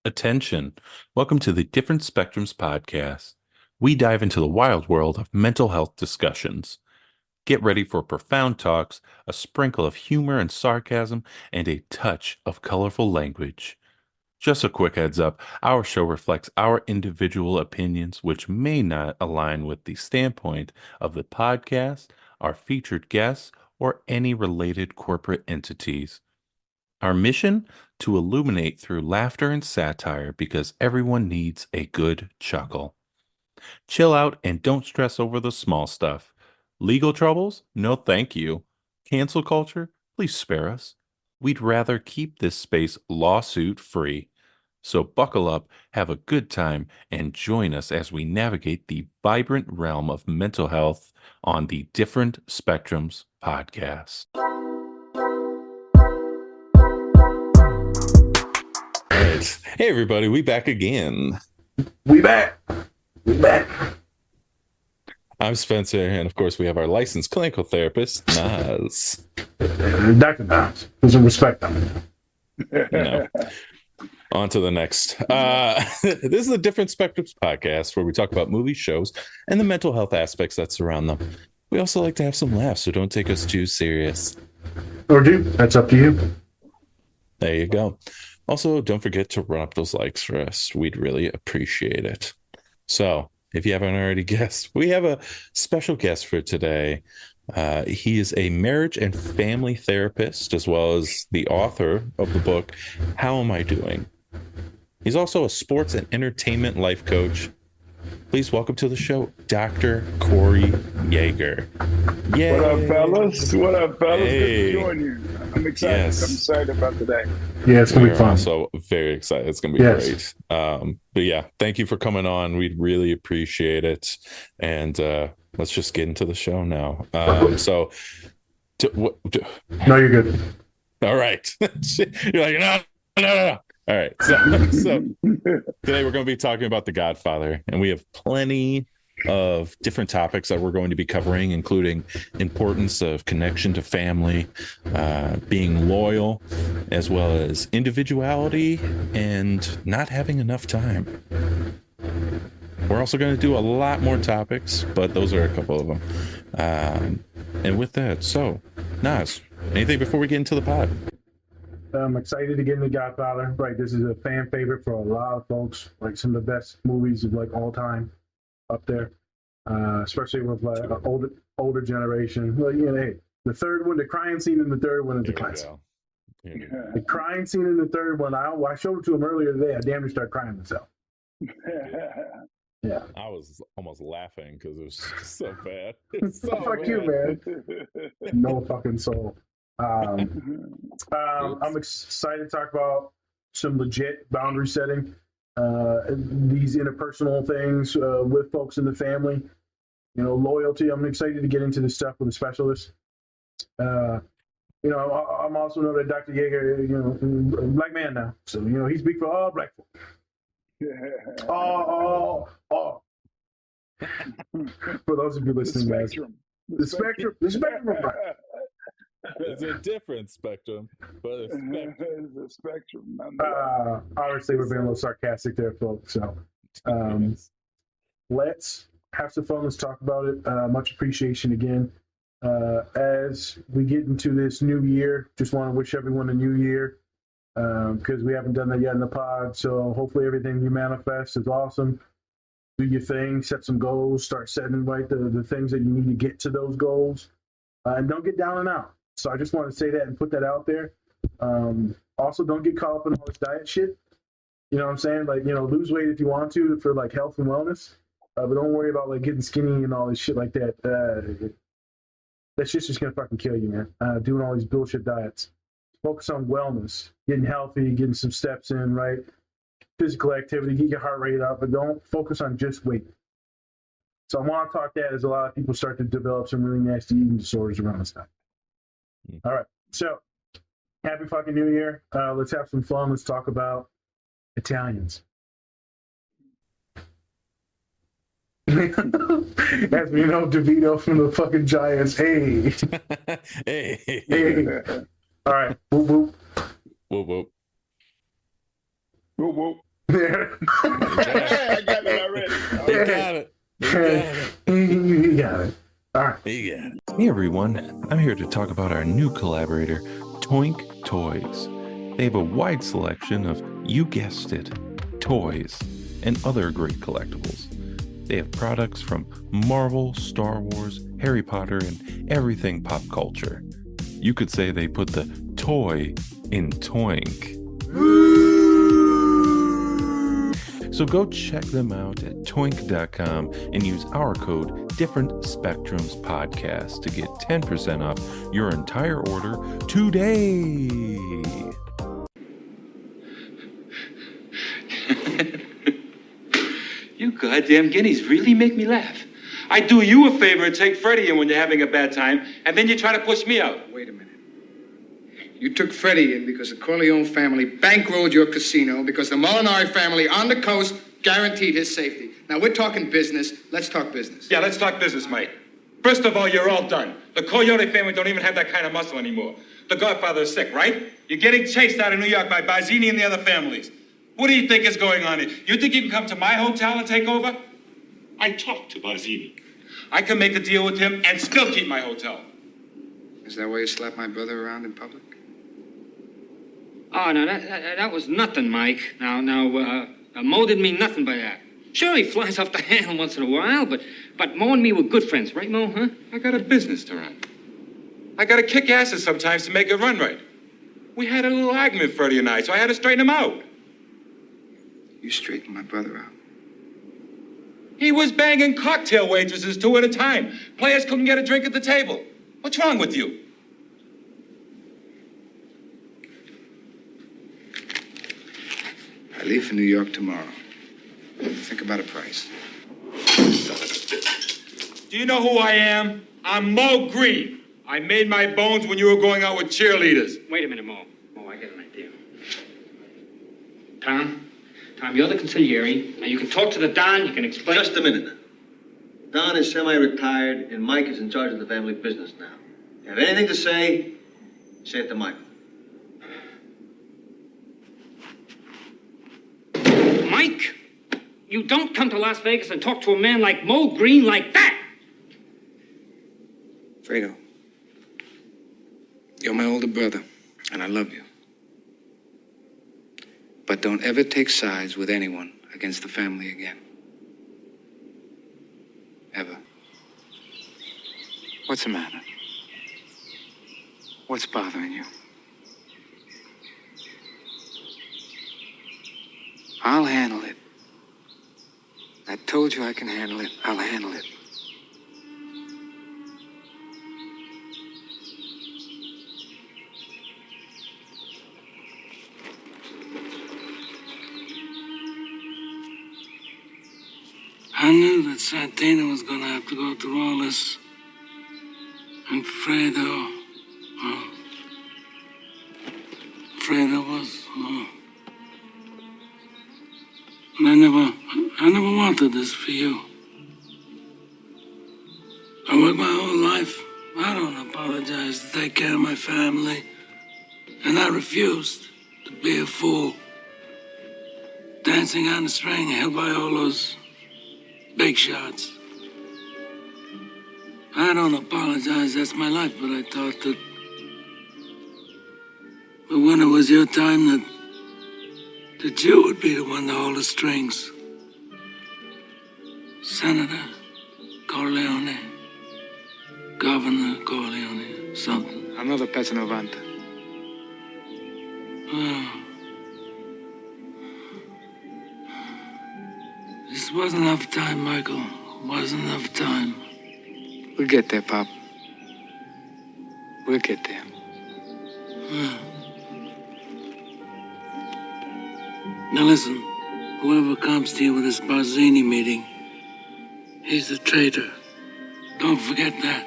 Attention. Welcome to the Different Spectrums podcast. We dive into the wild world of mental health discussions. Get ready for profound talks, a sprinkle of humor and sarcasm, and a touch of colorful language. Just a quick heads up, our show reflects our individual opinions, which may not align with the standpoint of the podcast, our featured guests, or any related corporate entities. Our mission? To illuminate through laughter and satire because everyone needs a good chuckle. Chill out and don't stress over the small stuff. Legal troubles? No, thank you. Cancel culture? Please spare us. We'd rather keep this space lawsuit free. So buckle up, have a good time, and join us as we navigate the vibrant realm of mental health on the Different Spectrums podcast. Right. Hey, everybody, we back again. We back. I'm Spencer, and of course, we have our licensed clinical therapist, Naz. Dr. Naz. Put some respect on it. No. On to the next. This is the Different Spectrums podcast where we talk about movies, shows, and the mental health aspects that surround them. We also like to have some laughs, so don't take us too serious. Or do. That's up to you. There you go. Also, don't forget to run up those likes for us. We'd really appreciate it. So, if you haven't already guessed, we have a special guest for today. He is a marriage and family therapist, as well as the author of the book, How Am I Doing? He's also a sports and entertainment life coach. Please welcome to the show, Dr. Corey Yeager. Yay. What up, fellas? Hey. Good to join you. I'm excited. Yes. I'm excited about today. Yeah, it's going to be fun. Also very excited. It's going to be great. But yeah, thank you for coming on. We'd really appreciate it. And let's just get into the show now. No, you're good. All right. You're like, no. All right. So today we're going to be talking about The Godfather, and we have plenty of different topics that we're going to be covering, including importance of connection to family, being loyal, as well as individuality and not having enough time. We're also going to do a lot more topics, but those are a couple of them. And with that, so Naz, anything before we get into the pod? I'm excited to get into Godfather. Right, this is a fan favorite for a lot of folks. Like some of the best movies of like all time, up there. Especially with like an older generation. Well, hey, the third one, the crying scene in the third one is a classic. The crying scene in the third one, I showed it to him earlier today. I damn near started crying myself. Yeah, I was almost laughing because it was so bad. Fuck you, man. No fucking soul. I'm excited to talk about some legit boundary setting, these interpersonal things with folks in the family. Loyalty. I'm excited to get into this stuff with a specialist. I'm also know that Dr. Yeager, black man now, so he speaks for all black folk. Oh. For those of you listening, the spectrum. It's a different spectrum, but it's a spectrum. Obviously, we're being a little sarcastic there, folks. So, let's have some fun. Let's talk about it. Much appreciation again. As we get into this new year, just want to wish everyone a new year because we haven't done that yet in the pod. So hopefully everything you manifest is awesome. Do your thing, set some goals, start setting the things that you need to get to those goals, and don't get down and out. So I just want to say that and put that out there. Also, don't get caught up in all this diet shit. You know what I'm saying? Lose weight if you want to for like health and wellness, but don't worry about like getting skinny and all this shit like that. That shit's just gonna fucking kill you, man. Doing all these bullshit diets. Focus on wellness, getting healthy, getting some steps in, right? Physical activity, get your heart rate up, but don't focus on just weight. So I want to talk that as a lot of people start to develop some really nasty eating disorders around this time. All right, so happy fucking New Year. Let's have some fun. Let's talk about Italians. As we know, DeVito from the fucking Giants. Hey. Hey. All right. Whoop, whoop. Whoop, whoop. Whoop, whoop. I got it already. You got it. You got it. You got it. All right. You got it. Hey everyone, I'm here to talk about our new collaborator, Toink Toys. They have a wide selection of, you guessed it, toys and other great collectibles. They have products from Marvel, Star Wars, Harry Potter, and everything pop culture. You could say they put the toy in Toink. So go check them out at toink.com and use our code Different Spectrums Podcast to get 10% off your entire order today. You goddamn guineas really make me laugh. I do you a favor and take Freddie in when you're having a bad time, and then you try to push me out. Wait a minute. You took Freddie in because the Corleone family bankrolled your casino because the Molinari family on the coast guaranteed his safety. Now, we're talking business. Let's talk business. Yeah, let's talk business, mate. First of all, you're all done. The Coyote family don't even have that kind of muscle anymore. The Godfather is sick, right? You're getting chased out of New York by Barzini and the other families. What do you think is going on here? You think you can come to my hotel and take over? I talked to Barzini. I can make a deal with him and still keep my hotel. Is that why you slapped my brother around in public? Oh, no, that was nothing, Mike. Now, Mo didn't mean nothing by that. Sure, he flies off the handle once in a while, but Mo and me were good friends, right, Mo, huh? I got a business to run. I got to kick asses sometimes to make it run right. We had a little argument, Freddie and I, so I had to straighten him out. You straightened my brother out. He was banging cocktail waitresses 2 at a time. Players couldn't get a drink at the table. What's wrong with you? I leave for New York tomorrow. Think about a price. Do you know who I am? I'm Mo Green. I made my bones when you were going out with cheerleaders. Wait a minute, Mo. Mo, I got an idea. Tom, you're the consigliere. Now, you can talk to the Don, you can explain... Just a minute. Don is semi-retired, and Mike is in charge of the family business now. If you have anything to say it to Mike. Mike, you don't come to Las Vegas and talk to a man like Mo Green like that! Fredo, you're my older brother, and I love you. But don't ever take sides with anyone against the family again. Ever. What's the matter? What's bothering you? I'll handle it. I told you I can handle it. I'll handle it. I knew that Santina was going to have to go through all this. And Fredo was... And I never wanted this for you. I worked my whole life. I don't apologize to take care of my family. And I refused to be a fool. Dancing on the string held by all those big shots. I don't apologize, that's my life, but I thought that when it was your time that you would be the one to hold the strings. Senator Corleone, Governor Corleone, something. Another Pesanovanta. Well, this wasn't enough time, Michael. Wasn't enough time. We'll get there, Pop. We'll get there. Now listen, whoever comes to you with this Barzini meeting, he's a traitor. Don't forget that.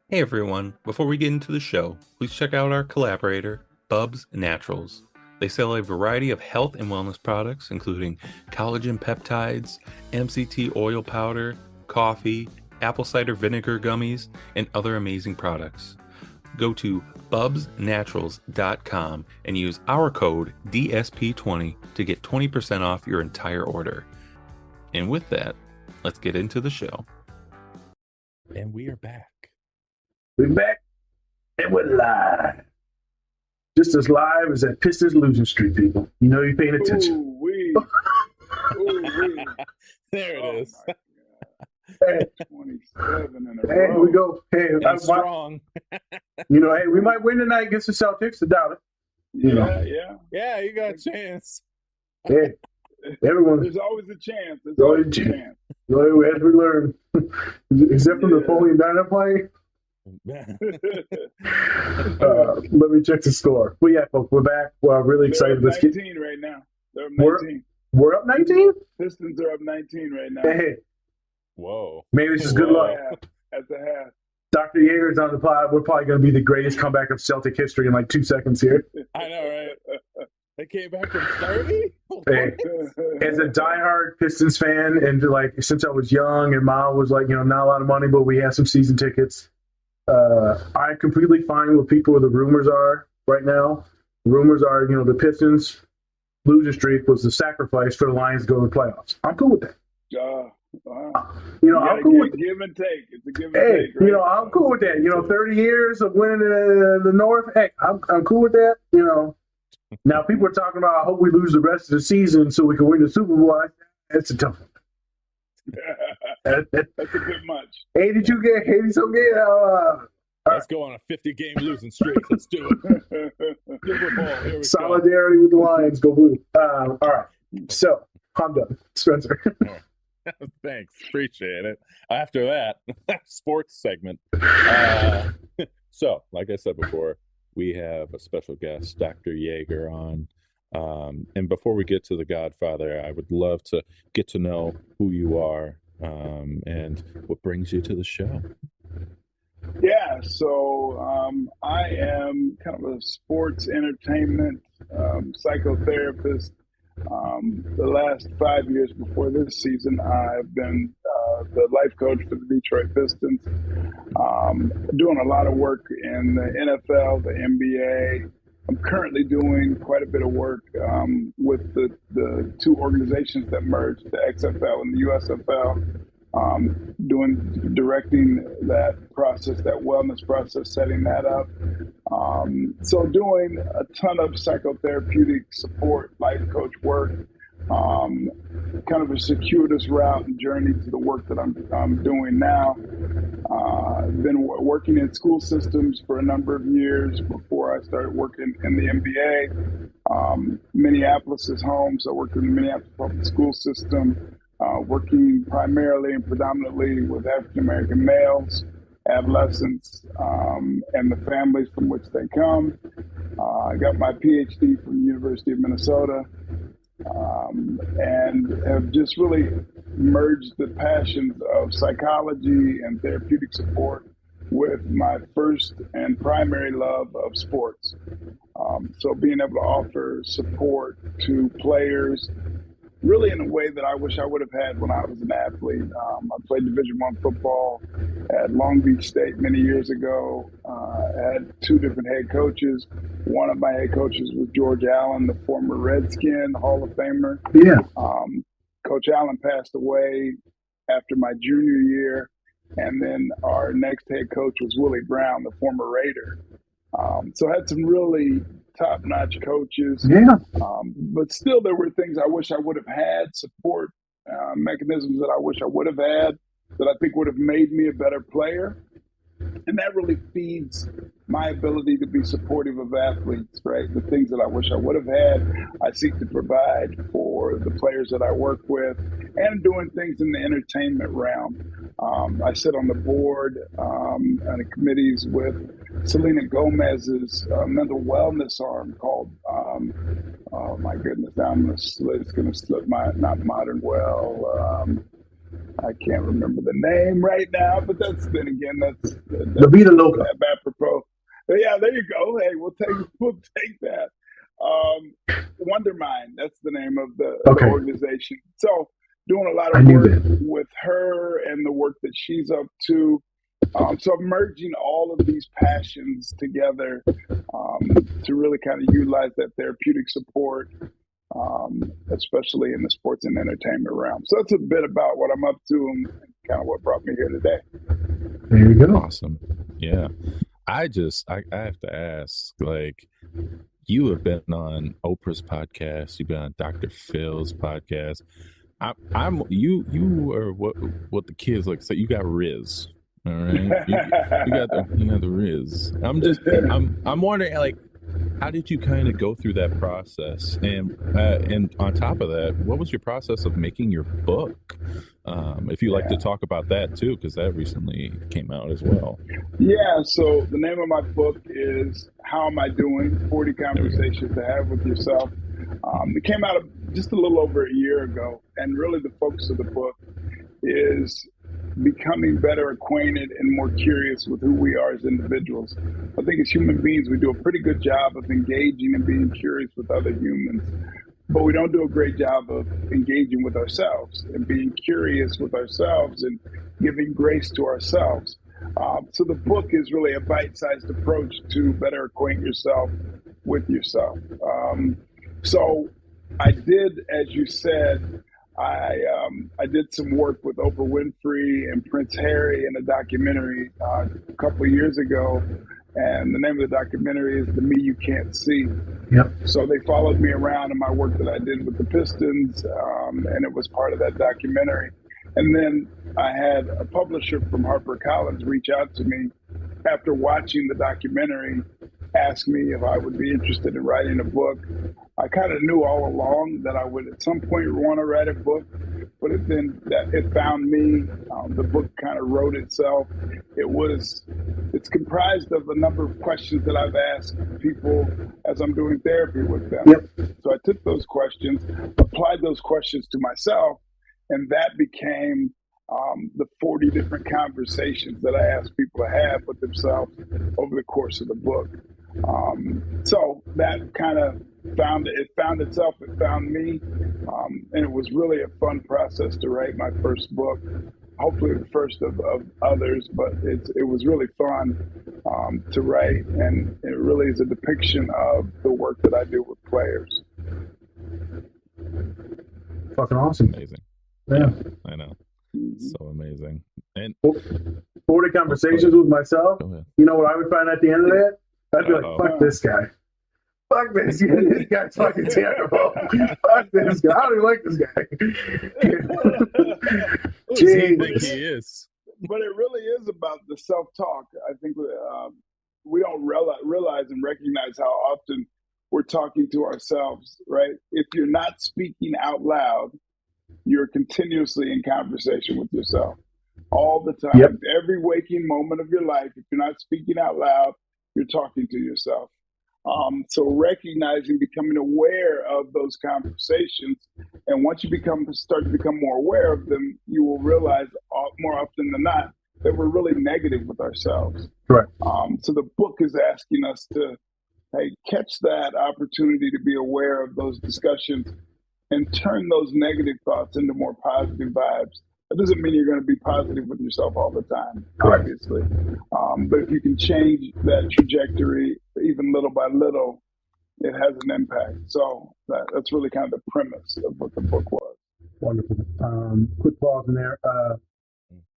Hey everyone, before we get into the show, please check out our collaborator, Bubs Naturals. They sell a variety of health and wellness products, including collagen peptides, MCT oil powder, coffee, apple cider vinegar gummies, and other amazing products. Go to bubsnaturals.com and use our code DSP20 to get 20% off your entire order. And with that, let's get into the show. And we are back. We're back and we're live. Just as live as that Pistons losing streak, people. You know you're paying attention. Ooh-wee. Ooh-wee. There it is. Hey, 27 in a hey, row. we go. Hey, And strong. You know, hey, we might win tonight against the Celtics. I doubt it. You know. Yeah, you got a chance. Hey, everyone. There's always a chance. There's Always always a chance. As we learn, except for Napoleon Dynamite. Let me check the score. But yeah, folks, we're back. We're really excited. They're up 19 right now. They're up 19. We're up 19? Pistons are up 19 right now. Hey. Whoa. Maybe it's just good luck. At the half. Dr. Yeager's on the pod. We're probably going to be the greatest comeback of Celtic history in like 2 seconds here. I know, right? They came back from 30? Hey, as a diehard Pistons fan, and like since I was young and Mom was like, not a lot of money, but we had some season tickets. I'm completely fine with people where the rumors are right now. Rumors are, the Pistons losing streak was the sacrifice for the Lions to go to the playoffs. I'm cool with that. Wow. I'm cool with give and take. It's a give and hey, take. Right? I'm cool with that. 30 years of winning the North. Hey, I'm cool with that. Now people are talking about I hope we lose the rest of the season so we can win the Super Bowl. That's a tough one. That's a bit much. 82 game, 80 some game. Let's go on a 50-game losing streak. Let's do it. Super Bowl. Here we Solidarity with the Lions. Go blue. All right. So I'm done. Spencer. Thanks. Appreciate it. After that, sports segment. So, like I said before, we have a special guest, Dr. Yeager, on. And before we get to the Godfather, I would love to get to know who you are and what brings you to the show. Yeah, so I am kind of a sports entertainment psychotherapist. The last 5 years before this season, I've been the life coach for the Detroit Pistons, doing a lot of work in the NFL, the NBA. I'm currently doing quite a bit of work with the two organizations that merged, the XFL and the USFL, directing that process, that wellness process, setting that up. So doing a ton of psychotherapeutic support, life coach work, kind of a circuitous route and journey to the work that I'm doing now. I've been working in school systems for a number of years before I started working in the NBA. Minneapolis is home, so I worked in the Minneapolis public school system, working primarily and predominantly with African-American males, adolescents, and the families from which they come. I got my PhD from the University of Minnesota, and have just really merged the passions of psychology and therapeutic support with my first and primary love of sports. So being able to offer support to players really in a way that I wish I would have had when I was an athlete. I played Division I football at Long Beach State many years ago. I had two different head coaches. One of my head coaches was George Allen, the former Redskin, Hall of Famer. Yeah. Coach Allen passed away after my junior year. And then our next head coach was Willie Brown, the former Raider. So I had some really top-notch coaches. Yeah. But still, there were things I wish I would have had, support mechanisms that I wish I would have had, that I think would have made me a better player. And that really feeds my ability to be supportive of athletes, right? The things that I wish I would have had, I seek to provide for the players that I work with, and doing things in the entertainment realm. I sit on the board and the committees with Selena Gomez's mental wellness arm called, oh my goodness, it's going to slip not Modern Well. I can't remember the name right now, but that's La Vida Loca. Apropos. Yeah, there you go. Hey, we'll take that. Wondermind, that's the name of the organization. So doing a lot of work with her and the work that she's up to So merging all of these passions together to really kind of utilize that therapeutic support, especially in the sports and entertainment realm. So that's a bit about what I'm up to and kind of what brought me here today. There you go. Awesome. Yeah. I have to ask, like, you have been on Oprah's podcast, you've been on Dr. Phil's podcast. I'm you are what the kids like say, you got Riz. All right. You got the Riz. I'm wondering, like, how did you kind of go through that process? And on top of that, what was your process of making your book? If you like to talk about that too, because that recently came out as well. Yeah, so the name of my book is How Am I Doing? 40 Conversations to Have with Yourself. It came out just a little over a year ago, and really the focus of the book is becoming better acquainted and more curious with who we are as individuals. I think as human beings, we do a pretty good job of engaging and being curious with other humans, but we don't do a great job of engaging with ourselves and being curious with ourselves and giving grace to ourselves. So the book is really a bite-sized approach to better acquaint yourself with yourself. So I did, as you said, I did some work with Oprah Winfrey and Prince Harry in a documentary a couple of years ago, and the name of the documentary is The Me You Can't See. Yep. So they followed me around in my work that I did with the Pistons, and it was part of that documentary. And then I had a publisher from HarperCollins reach out to me after watching the documentary, ask me if I would be interested in writing a book. I kind of knew all along that I would at some point want to write a book, but it found me. The book kind of wrote itself. It's comprised of a number of questions that I've asked people as I'm doing therapy with them. Yep. So I took those questions, applied those questions to myself, and that became the 40 different conversations that I asked people to have with themselves over the course of the book. So that kind of found itself, it found me, and it was really a fun process to write my first book. Hopefully the first of others, but it was really fun to write, and it really is a depiction of the work that I do with players. Fucking awesome. Amazing. Yeah. I know. So amazing. And 40 conversations with myself. You know what I would find at the end of that? I'd be like, fuck this guy. Fuck this guy. This guy's fucking terrible. Fuck this guy. I don't even like this guy. Jeez. He is. But it really is about the self-talk. I think we don't realize and recognize how often we're talking to ourselves, right? If you're not speaking out loud, you're continuously in conversation with yourself all the time. Yep. Every waking moment of your life, if you're not speaking out loud, you're talking to yourself. So recognizing, becoming aware of those conversations, and once you start to become more aware of them, you will realize more often than not that we're really negative with ourselves. Right. So the book is asking us to, hey, catch that opportunity to be aware of those discussions and turn those negative thoughts into more positive vibes. That doesn't mean you're going to be positive with yourself all the time, obviously. But if you can change that trajectory even little by little, it has an impact. So that's really kind of the premise of what the book was. Wonderful. Quick pause in there.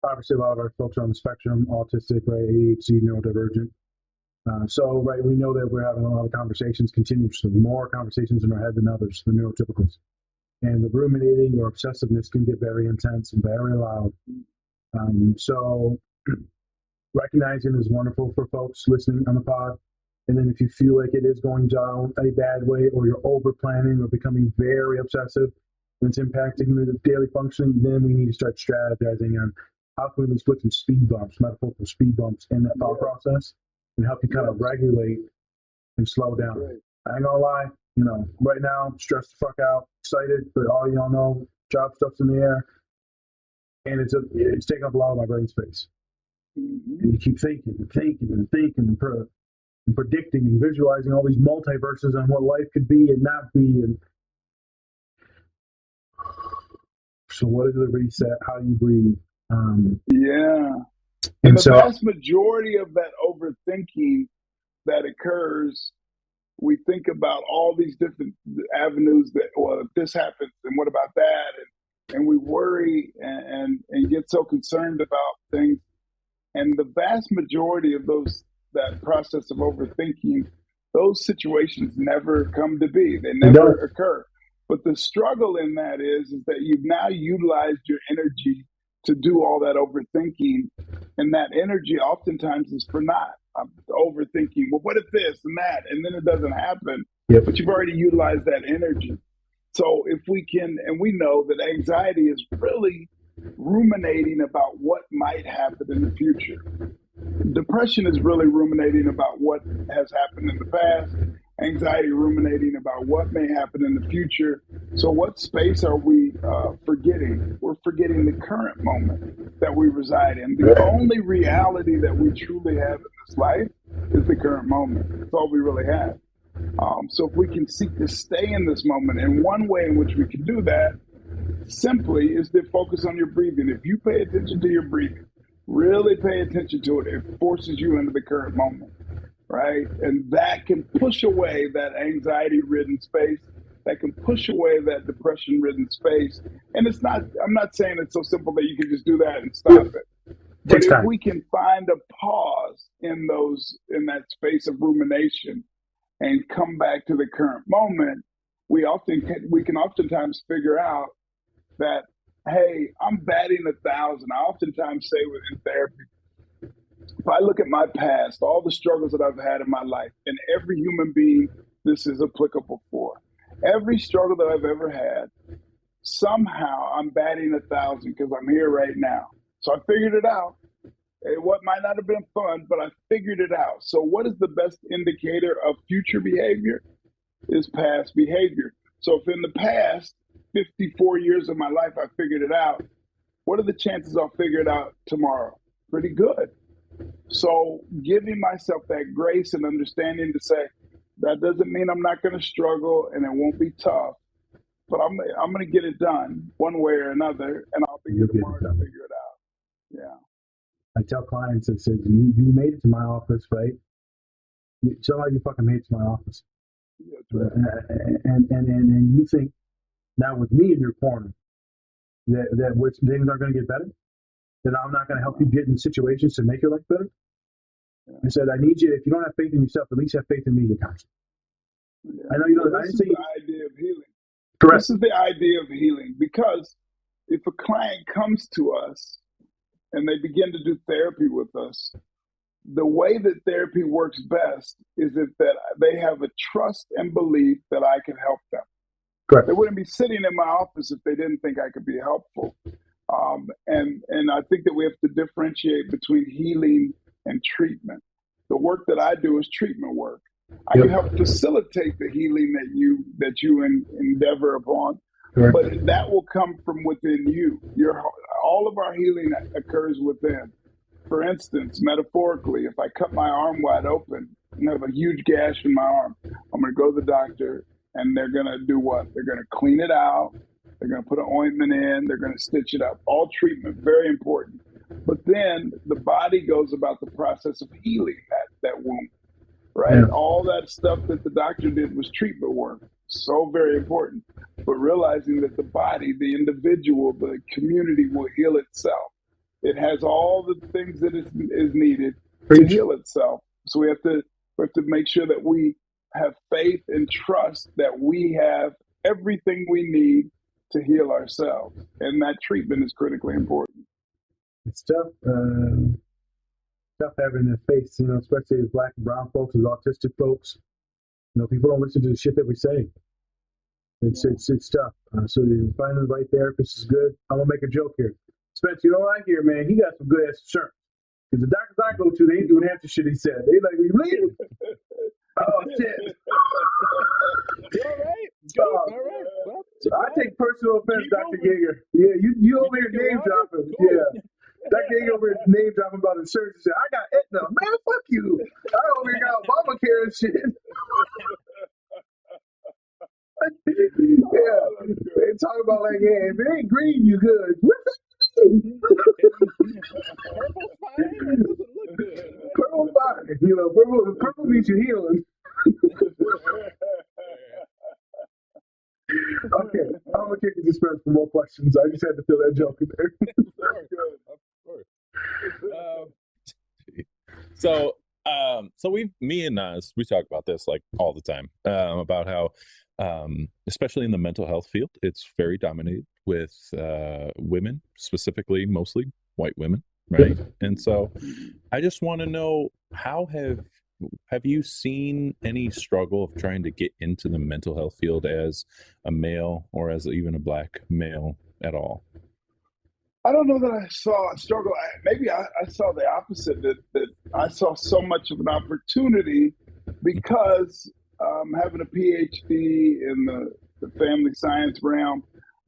Obviously, a lot of our folks are on the spectrum, autistic, right, ADHD, neurodivergent. So, right, we know that we're having a lot of conversations, continuously more conversations in our head than others, the neurotypicals. And the ruminating or obsessiveness can get very intense and very loud. So recognizing is wonderful for folks listening on the pod. And then if you feel like it is going down a bad way, or you're over planning or becoming very obsessive, and it's impacting the daily functioning, then we need to start strategizing on how can we put some speed bumps, metaphorical speed bumps in that thought process, and help you kind of regulate and slow down. Right. I ain't gonna lie, right now I'm stressed the fuck out, excited, but all y'all know, job stuff's in the air, and it's taking up a lot of my brain space. Mm-hmm. And you keep thinking and predicting and visualizing all these multiverses on what life could be and not be. And so, what is the reset? How do you breathe? Yeah. And And the so, vast majority of that overthinking that occurs, we think about all these different avenues that, well, if this happens, then what about that? And we worry and get so concerned about things. And the vast majority of that process of overthinking, those situations never come to be. They you never don't. occur. But the struggle in that is that you've now utilized your energy to do all that overthinking. And that energy oftentimes is for naught. I'm overthinking, well, what if this and that? And then it doesn't happen. Yep. But you've already utilized that energy. So if we can, and we know that anxiety is really ruminating about what might happen in the future. Depression is really ruminating about what has happened in the past. Anxiety ruminating about what may happen in the future. So what space are we forgetting? We're forgetting the current moment that we reside in. The only reality that we truly have in this life is the current moment. That's all we really have. So if we can seek to stay in this moment, and one way in which we can do that simply is to focus on your breathing. If you pay attention to your breathing, really pay attention to it, it forces you into the current moment, right? And that can push away that anxiety-ridden space, that can push away that depression-ridden space. And I'm not saying it's so simple that you can just do that and stop it. But Takes if time. we can find a pause in that space of rumination and come back to the current moment, we can oftentimes figure out that, hey, I'm batting 1,000. I oftentimes say within therapy, if I look at my past, all the struggles that I've had in my life, and every human being this is applicable for, every struggle that I've ever had, somehow I'm batting 1,000 because I'm here right now. So I figured it out. What might not have been fun, but I figured it out. So what is the best indicator of future behavior? Is past behavior. So if in the past 54 years of my life I figured it out, what are the chances I'll figure it out tomorrow? Pretty good. So giving myself that grace and understanding to say, that doesn't mean I'm not going to struggle and it won't be tough, but I'm going to get it done one way or another, and I'll be here tomorrow to figure it out. Yeah. I tell clients, I said, you made it to my office, right? Somebody you fucking made it to my office. Yeah, that's right. And you think now with me in your corner that things aren't going to get better? That I'm not going to help you get in situations to make your life better? Yeah. I said, I need you, if you don't have faith in yourself, at least have faith in me, your counselor. Yeah. I know you don't. This is the idea of healing. Correct. This is the idea of healing, because if a client comes to us and they begin to do therapy with us, the way that therapy works best is if that they have a trust and belief that I can help them. Correct. They wouldn't be sitting in my office if they didn't think I could be helpful. And I think that we have to differentiate between healing and treatment. The work that I do is treatment work. I can help facilitate the healing that you endeavor upon, Correct. but that will come from within you. All of our healing occurs within. For instance, metaphorically, if I cut my arm wide open and have a huge gash in my arm, I'm going to go to the doctor, and they're going to do what? They're going to clean it out. They're going to put an ointment in. They're going to stitch it up. All treatment, very important. But then the body goes about the process of healing that wound, right? Yeah. All that stuff that the doctor did was treatment work. So very important. But realizing that the body, the individual, the community will heal itself. It has all the things that is needed to heal itself. So we have to make sure that we have faith and trust that we have everything we need to heal ourselves. And that treatment is critically important. It's tough. Tough having that face, especially as Black and brown folks, as autistic folks. People don't listen to the shit that we say. It's tough. So finding the right therapist is good. I'm gonna make a joke here. Spencer, you know what I hear, man? He got some good ass insurance. Because the doctors I go to, they ain't doing half the shit he said. They like, you bleeding? Oh shit. All right. All right. Well, I take personal offense, Dr. Yeager. Yeah, you over here name dropping. Cool. Yeah. Dr. Yeager over here name dropping about insurance and shit. I got Aetna. Man, fuck you. I over here got Obamacare and shit. Yeah. They talk about like, yeah, if it ain't green, you good. What the Purple's fine. that doesn't look good. Purple fire. Purple means you're healing. Okay, I'm gonna kick it to Spence for more questions. I just had to throw that joke in there. Of course. So me and Nas, we talk about this like all the time, about how, especially in the mental health field, it's very dominated with women, specifically mostly white women, right? And so I just want to know, how have you seen any struggle of trying to get into the mental health field as a male or as even a black male at all? I don't know that I saw a struggle. Maybe I saw the opposite, that I saw so much of an opportunity because having a PhD in the family science realm,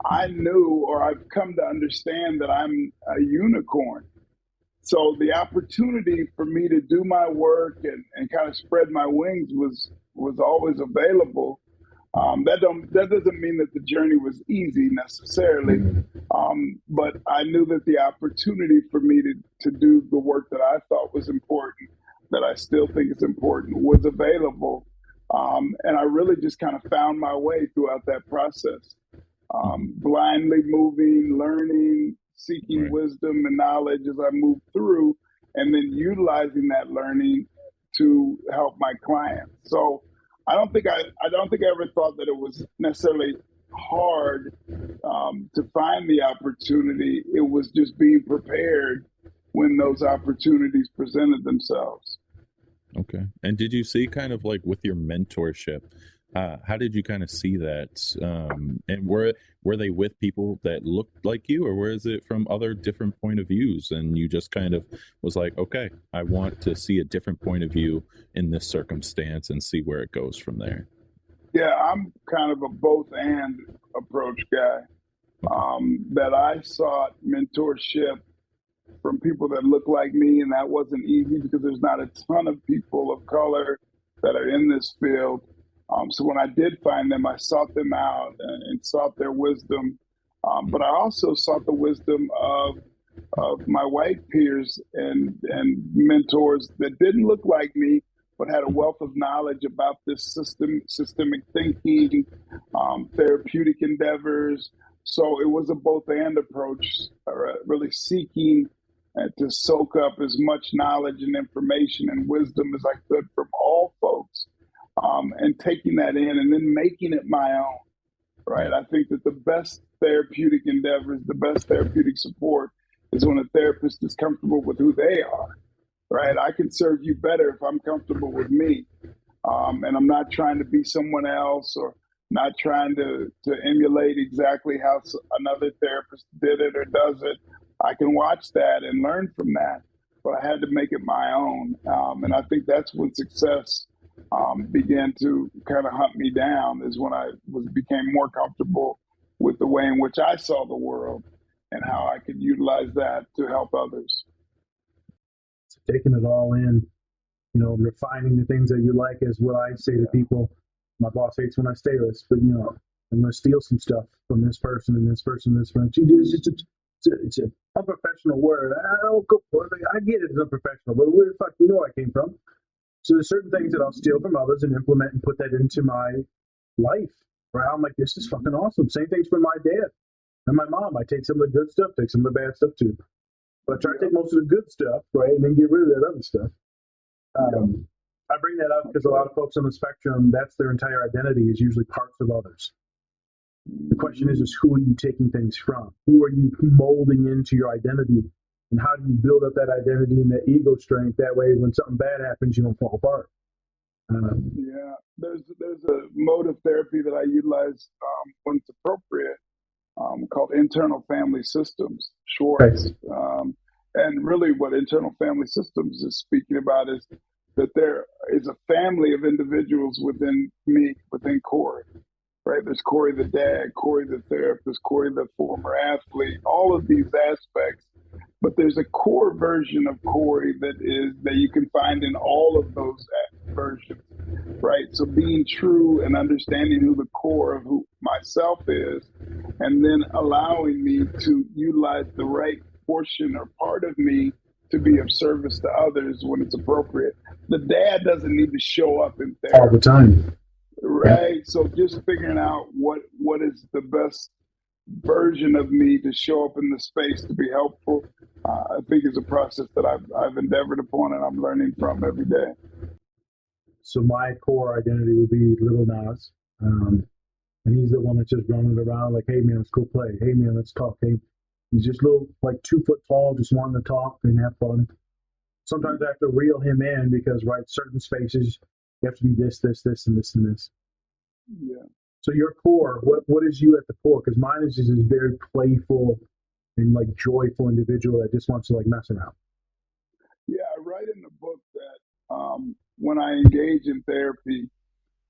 I knew, or I've come to understand, that I'm a unicorn. So the opportunity for me to do my work and kind of spread my wings was always available. That doesn't mean that the journey was easy necessarily, but I knew that the opportunity for me to do the work that I thought was important, that I still think is important, was available. And I really just kind of found my way throughout that process, blindly moving, learning, seeking wisdom and knowledge as I moved through, and then utilizing that learning to help my clients. So I don't think I ever thought that it was necessarily hard to find the opportunity. It was just being prepared when those opportunities presented themselves. Okay. And did you see, kind of like with your mentorship, how did you kind of see that? And were they with people that looked like you, or was it from other different point of views? And you just kind of was like, okay, I want to see a different point of view in this circumstance and see where it goes from there. Yeah, I'm kind of a both and approach guy. That I sought mentorship from people that look like me, and that wasn't easy because there's not a ton of people of color that are in this field. So when I did find them, I sought them out and sought their wisdom. But I also sought the wisdom of my white peers and mentors that didn't look like me, but had a wealth of knowledge about this systemic thinking, therapeutic endeavors. So it was a both and approach, really seeking to soak up as much knowledge and information and wisdom as I could from all folks. And taking that in and then making it my own, right? I think that the best therapeutic endeavors, the best therapeutic support is when a therapist is comfortable with who they are, right? I can serve you better if I'm comfortable with me. And I'm not trying to be someone else, or not trying to emulate exactly how another therapist did it or does it. I can watch that and learn from that, but I had to make it my own. And I think that's when success began to kind of hunt me down, is when I became more comfortable with the way in which I saw the world and how I could utilize that to help others. So taking it all in, refining the things that you like, is what I say to people. My boss hates when I say this, but I'm going to steal some stuff from this person and this person and this person. It's an unprofessional word. I don't go for it. I get it's unprofessional, but where the fuck do you know where I came from? So there's certain things that I'll steal from others and implement and put that into my life. Right? I'm like, this is fucking awesome. Same things for my dad and my mom. I take some of the good stuff, take some of the bad stuff too. But I try to take most of the good stuff, right, and then get rid of that other stuff. I bring that up because a lot of folks on the spectrum, that's their entire identity, is usually parts of others. The question is who are you taking things from? Who are you molding into your identity? And how do you build up that identity and that ego strength? That way, when something bad happens, you don't fall apart. There's a mode of therapy that I utilize when it's appropriate, called internal family systems, Schwartz. And really what internal family systems is speaking about is that there is a family of individuals within me, within Corey, right? There's Corey the dad, Corey the therapist, Corey the former athlete, all of these aspects. But there's a core version of Corey that you can find in all of those versions, right? So being true and understanding who the core of who myself is, and then allowing me to utilize the right portion or part of me to be of service to others when it's appropriate. The dad doesn't need to show up in all the therapy, time. right? So just figuring out what is the best version of me to show up in the space to be helpful, I think is a process that I've endeavored upon and I'm learning from every day. So my core identity would be Little Nas. And he's the one that's just running around like, hey, man, let's go play. Hey, man, let's talk. Hey, he's just little, like 2 foot tall, just wanting to talk and have fun. Sometimes I have to reel him in because, right, certain spaces, you have to be this, and this, and this. Yeah. So your core, what is you at the core? Because mine is just this very playful and, like, joyful individual that just wants to, like, mess around. Yeah, I write in the book that when I engage in therapy,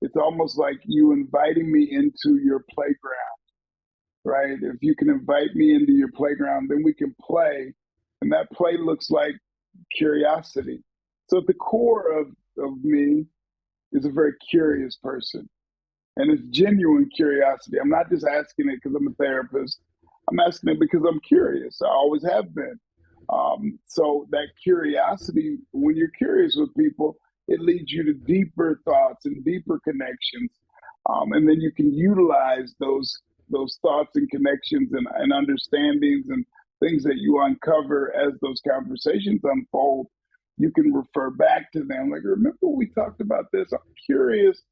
it's almost like you inviting me into your playground, right? If you can invite me into your playground, then we can play. And that play looks like curiosity. So at the core of me is a very curious person. And it's genuine curiosity. I'm not just asking it because I'm a therapist. I'm asking it because I'm curious. I always have been. So that curiosity, when you're curious with people, it leads you to deeper thoughts and deeper connections. And then you can utilize those thoughts and connections and understandings and things that you uncover as those conversations unfold. You can refer back to them. Like, remember we talked about this? I'm curious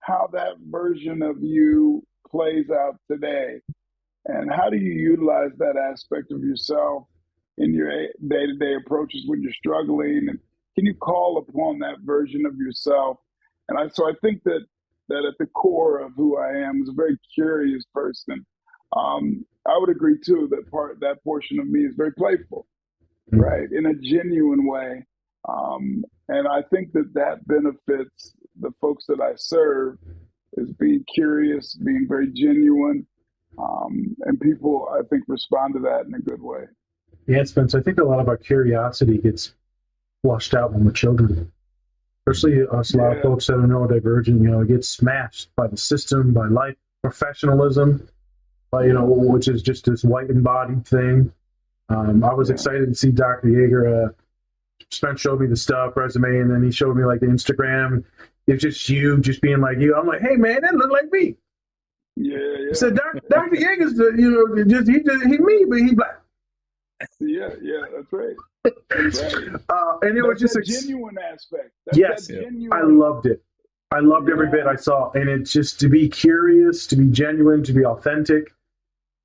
how that version of you plays out today. And how do you utilize that aspect of yourself in your day-to-day approaches when you're struggling? And can you call upon that version of yourself? And so I think that at the core of who I am is a very curious person. I would agree too that portion of me is very playful, right, in a genuine way. And I think that benefits the folks that I serve is being curious, being very genuine, and people I think respond to that in a good way. Yeah, Spence, I think a lot of our curiosity gets flushed out when we're children. Especially us, a lot of folks that are neurodivergent, get smashed by the system, by life, professionalism, which is just this white embodied thing. I was excited to see Dr. Yeager. Spence showed me the stuff, resume, and then he showed me like the Instagram. It's just you, just being like you. I'm like, hey man, that look like me. Yeah. He said, Dr. Yeager's, he me, but he black. Yeah, that's right. That's right. And it was just a genuine aspect. Yes, I loved it. I loved every bit I saw. And it's just to be curious, to be genuine, to be authentic.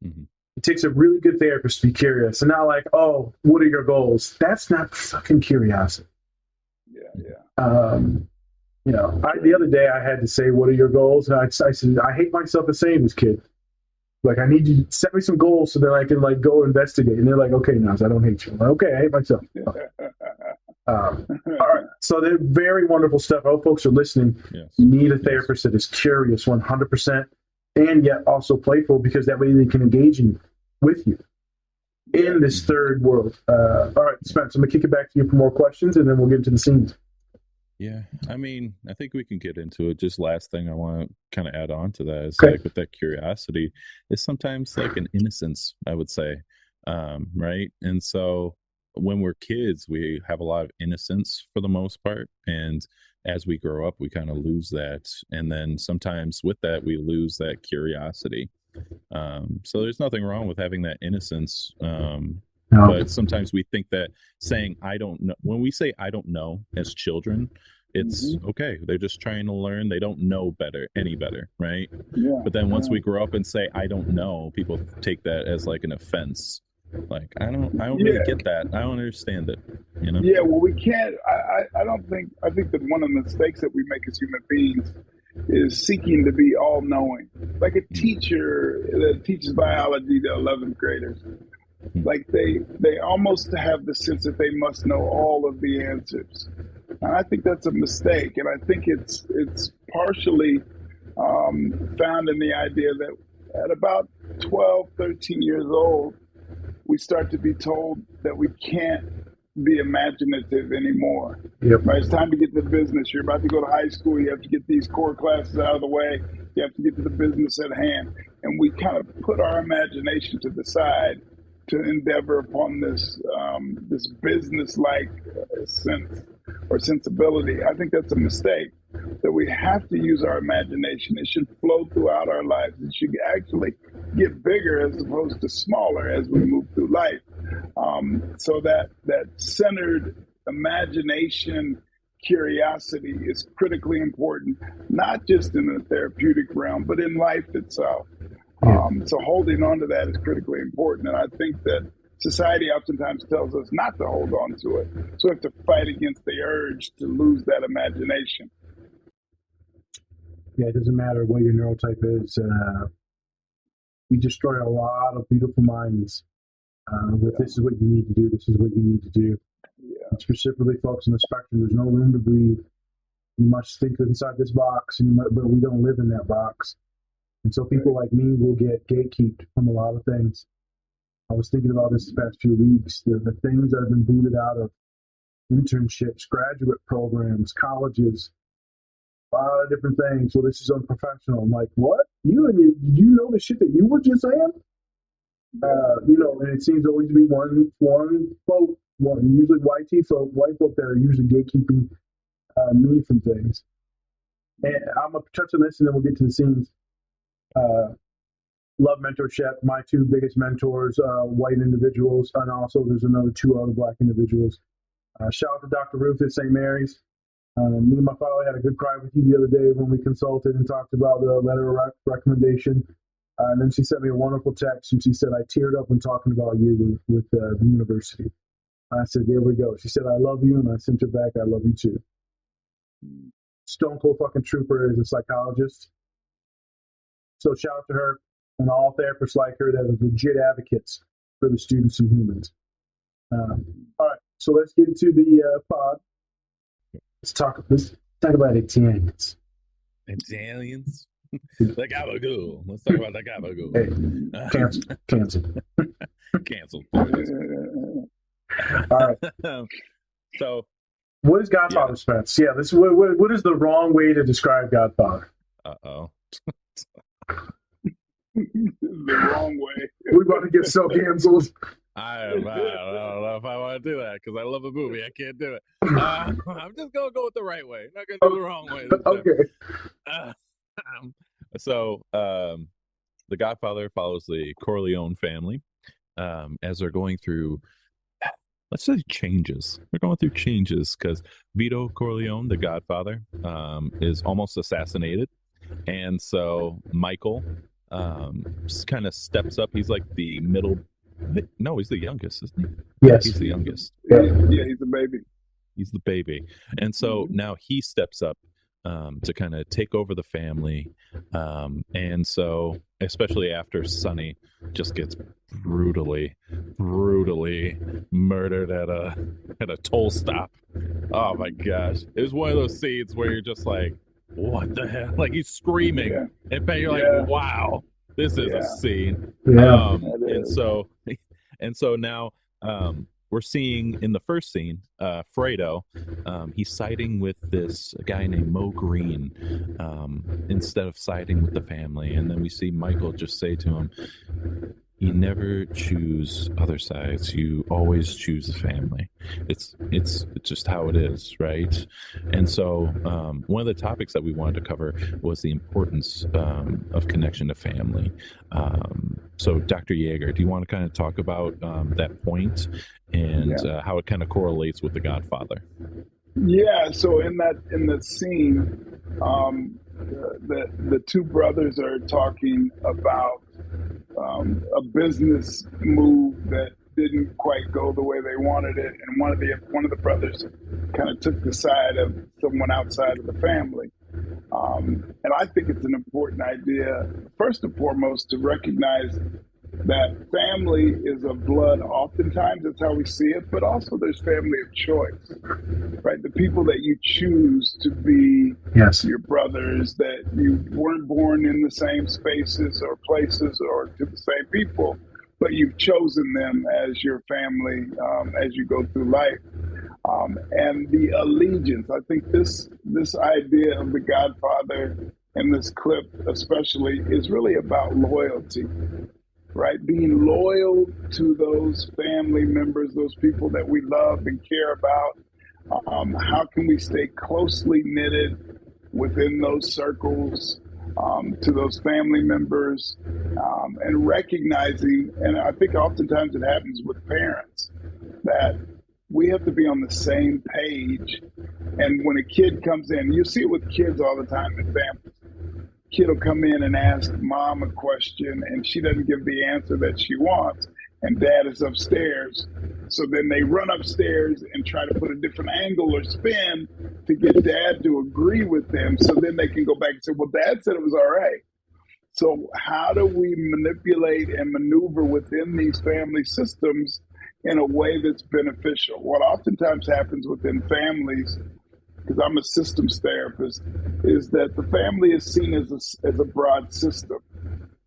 Mm-hmm. It takes a really good therapist to be curious and not like, oh, what are your goals? That's not fucking curiosity. Yeah. The other day I had to say, what are your goals? And I said, I hate myself the same as kid. Like, I need you to set me some goals so that I can like go investigate. And they're like, okay, Nas, I don't hate you. I'm like, okay, I hate myself. All right. So they're very wonderful stuff. I hope folks are listening. Yes. You need a therapist that is curious 100% and yet also playful, because that way they can engage with you in this third world. All right, Spence, I'm going to kick it back to you for more questions, and then we'll get into the scenes. Yeah, I mean, I think we can get into it. Just last thing I want to kind of add on to that is like with that curiosity is sometimes like an innocence, I would say, right? And so when we're kids, we have a lot of innocence for the most part. And as we grow up, we kind of lose that. And then sometimes with that, we lose that curiosity. So there's nothing wrong with having that innocence. But sometimes we think that saying, I don't know, when we say, I don't know as children, it's okay. They're just trying to learn. They don't know any better. Right. Yeah. But then once we grow up and say, I don't know, people take that as like an offense. Like, I don't really get that. I don't understand it. Yeah. Well, we can't, I think that one of the mistakes that we make as human beings is seeking to be all knowing, like a teacher that teaches biology to 11th graders. Like they almost have the sense that they must know all of the answers. And I think that's a mistake. And I think it's partially found in the idea that at about 12, 13 years old, we start to be told that we can't be imaginative anymore. Yep. Right? It's time to get to business. You're about to go to high school. You have to get these core classes out of the way. You have to get to the business at hand. And we kind of put our imagination to the side to endeavor upon this business-like sense or sensibility. I think that's a mistake. That we have to use our imagination. It should flow throughout our lives. It should actually get bigger as opposed to smaller as we move through life. So that centered imagination, curiosity is critically important, not just in the therapeutic realm, but in life itself. So holding on to that is critically important. And I think that society oftentimes tells us not to hold on to it. So we have to fight against the urge to lose that imagination. Yeah, it doesn't matter what your neurotype is. We destroy a lot of beautiful minds with this is what you need to do, this is what you need to do. Yeah. And specifically, folks in the spectrum, there's no room to breathe. You must think inside this box, but we don't live in that box. And so people like me will get gatekeeped from a lot of things. I was thinking about this past few weeks, the things that have been booted out of internships, graduate programs, colleges, a lot of different things. So this is unprofessional. I'm like, what? You know the shit that you were just saying? And it seems always to be one folk, usually white folk that are usually gatekeeping me from things. And I'm gonna touch on this, and then we'll get to the scenes. Love mentorship. My two biggest mentors, white individuals, and also there's another two other black individuals. Shout out to Dr. Ruth at St. Mary's. Me and my father had a good cry with you the other day when we consulted and talked about the letter of recommendation. And then she sent me a wonderful text, and she said, I teared up when talking about you with the university. I said, there we go. She said, I love you, and I sent her back, I love you too. Stone cold fucking trooper is a psychologist. So shout out to her and all therapists like her that are legit advocates for the students and humans. All right, so let's get into the pod. Let's talk about Italians. Italians? The gabagool. Let's talk about the gabagool. Hey, cancel. Cancel. All right. So, What is Godfather, Spence? Yeah, this is what is the wrong way to describe Godfather? Uh-oh. The wrong way. We're about to get so canceled. I don't know if I want to do that because I love the movie. I can't do it. I'm just going to go with the right way. Not going to do the wrong way. Okay. So, The Godfather follows the Corleone family as they're going through, let's say, changes. They're going through changes because Vito Corleone, the Godfather, is almost assassinated. And so Michael kind of steps up. He's like the middle. No, he's the youngest, isn't he? Yes. He's the youngest. Yeah, he's a baby. He's the baby. And so now he steps up to kind of take over the family. And so, especially after Sonny just gets brutally murdered at a toll stop. Oh my gosh. It was one of those scenes where you're just like, what the hell? Like he's screaming. Yeah. And you're like, wow, this is a scene. Yeah. And so now we're seeing in the first scene, Fredo, he's siding with this guy named Mo Green instead of siding with the family. And then we see Michael just say to him, you never choose other sides. You always choose the family. It's just how it is, right? And so one of the topics that we wanted to cover was the importance of connection to family. So Dr. Yeager, do you want to kind of talk about that point and how it kind of correlates with The Godfather? Yeah. So in the scene, the two brothers are talking about a business move that didn't quite go the way they wanted it, and one of the brothers kind of took the side of someone outside of the family. And I think it's an important idea, first and foremost, to recognize that family is of blood. Oftentimes, that's how we see it, but also there's family of choice, right? The people that you choose to be your brothers, that you weren't born in the same spaces or places or to the same people, but you've chosen them as your family as you go through life. And the allegiance, I think this idea of the Godfather in this clip especially is really about loyalty. right? Being loyal to those family members, those people that we love and care about. How can we stay closely knitted within those circles, to those family members, and recognizing, and I think oftentimes it happens with parents, that we have to be on the same page. And when a kid comes in, you see it with kids all the time in families. Kid will come in and ask mom a question, and she doesn't give the answer that she wants, and dad is upstairs. So then they run upstairs and try to put a different angle or spin to get dad to agree with them, so then they can go back and say, well, dad said it was all right. So how do we manipulate and maneuver within these family systems in a way that's beneficial? What oftentimes happens within families, because I'm a systems therapist, is that the family is seen as a broad system.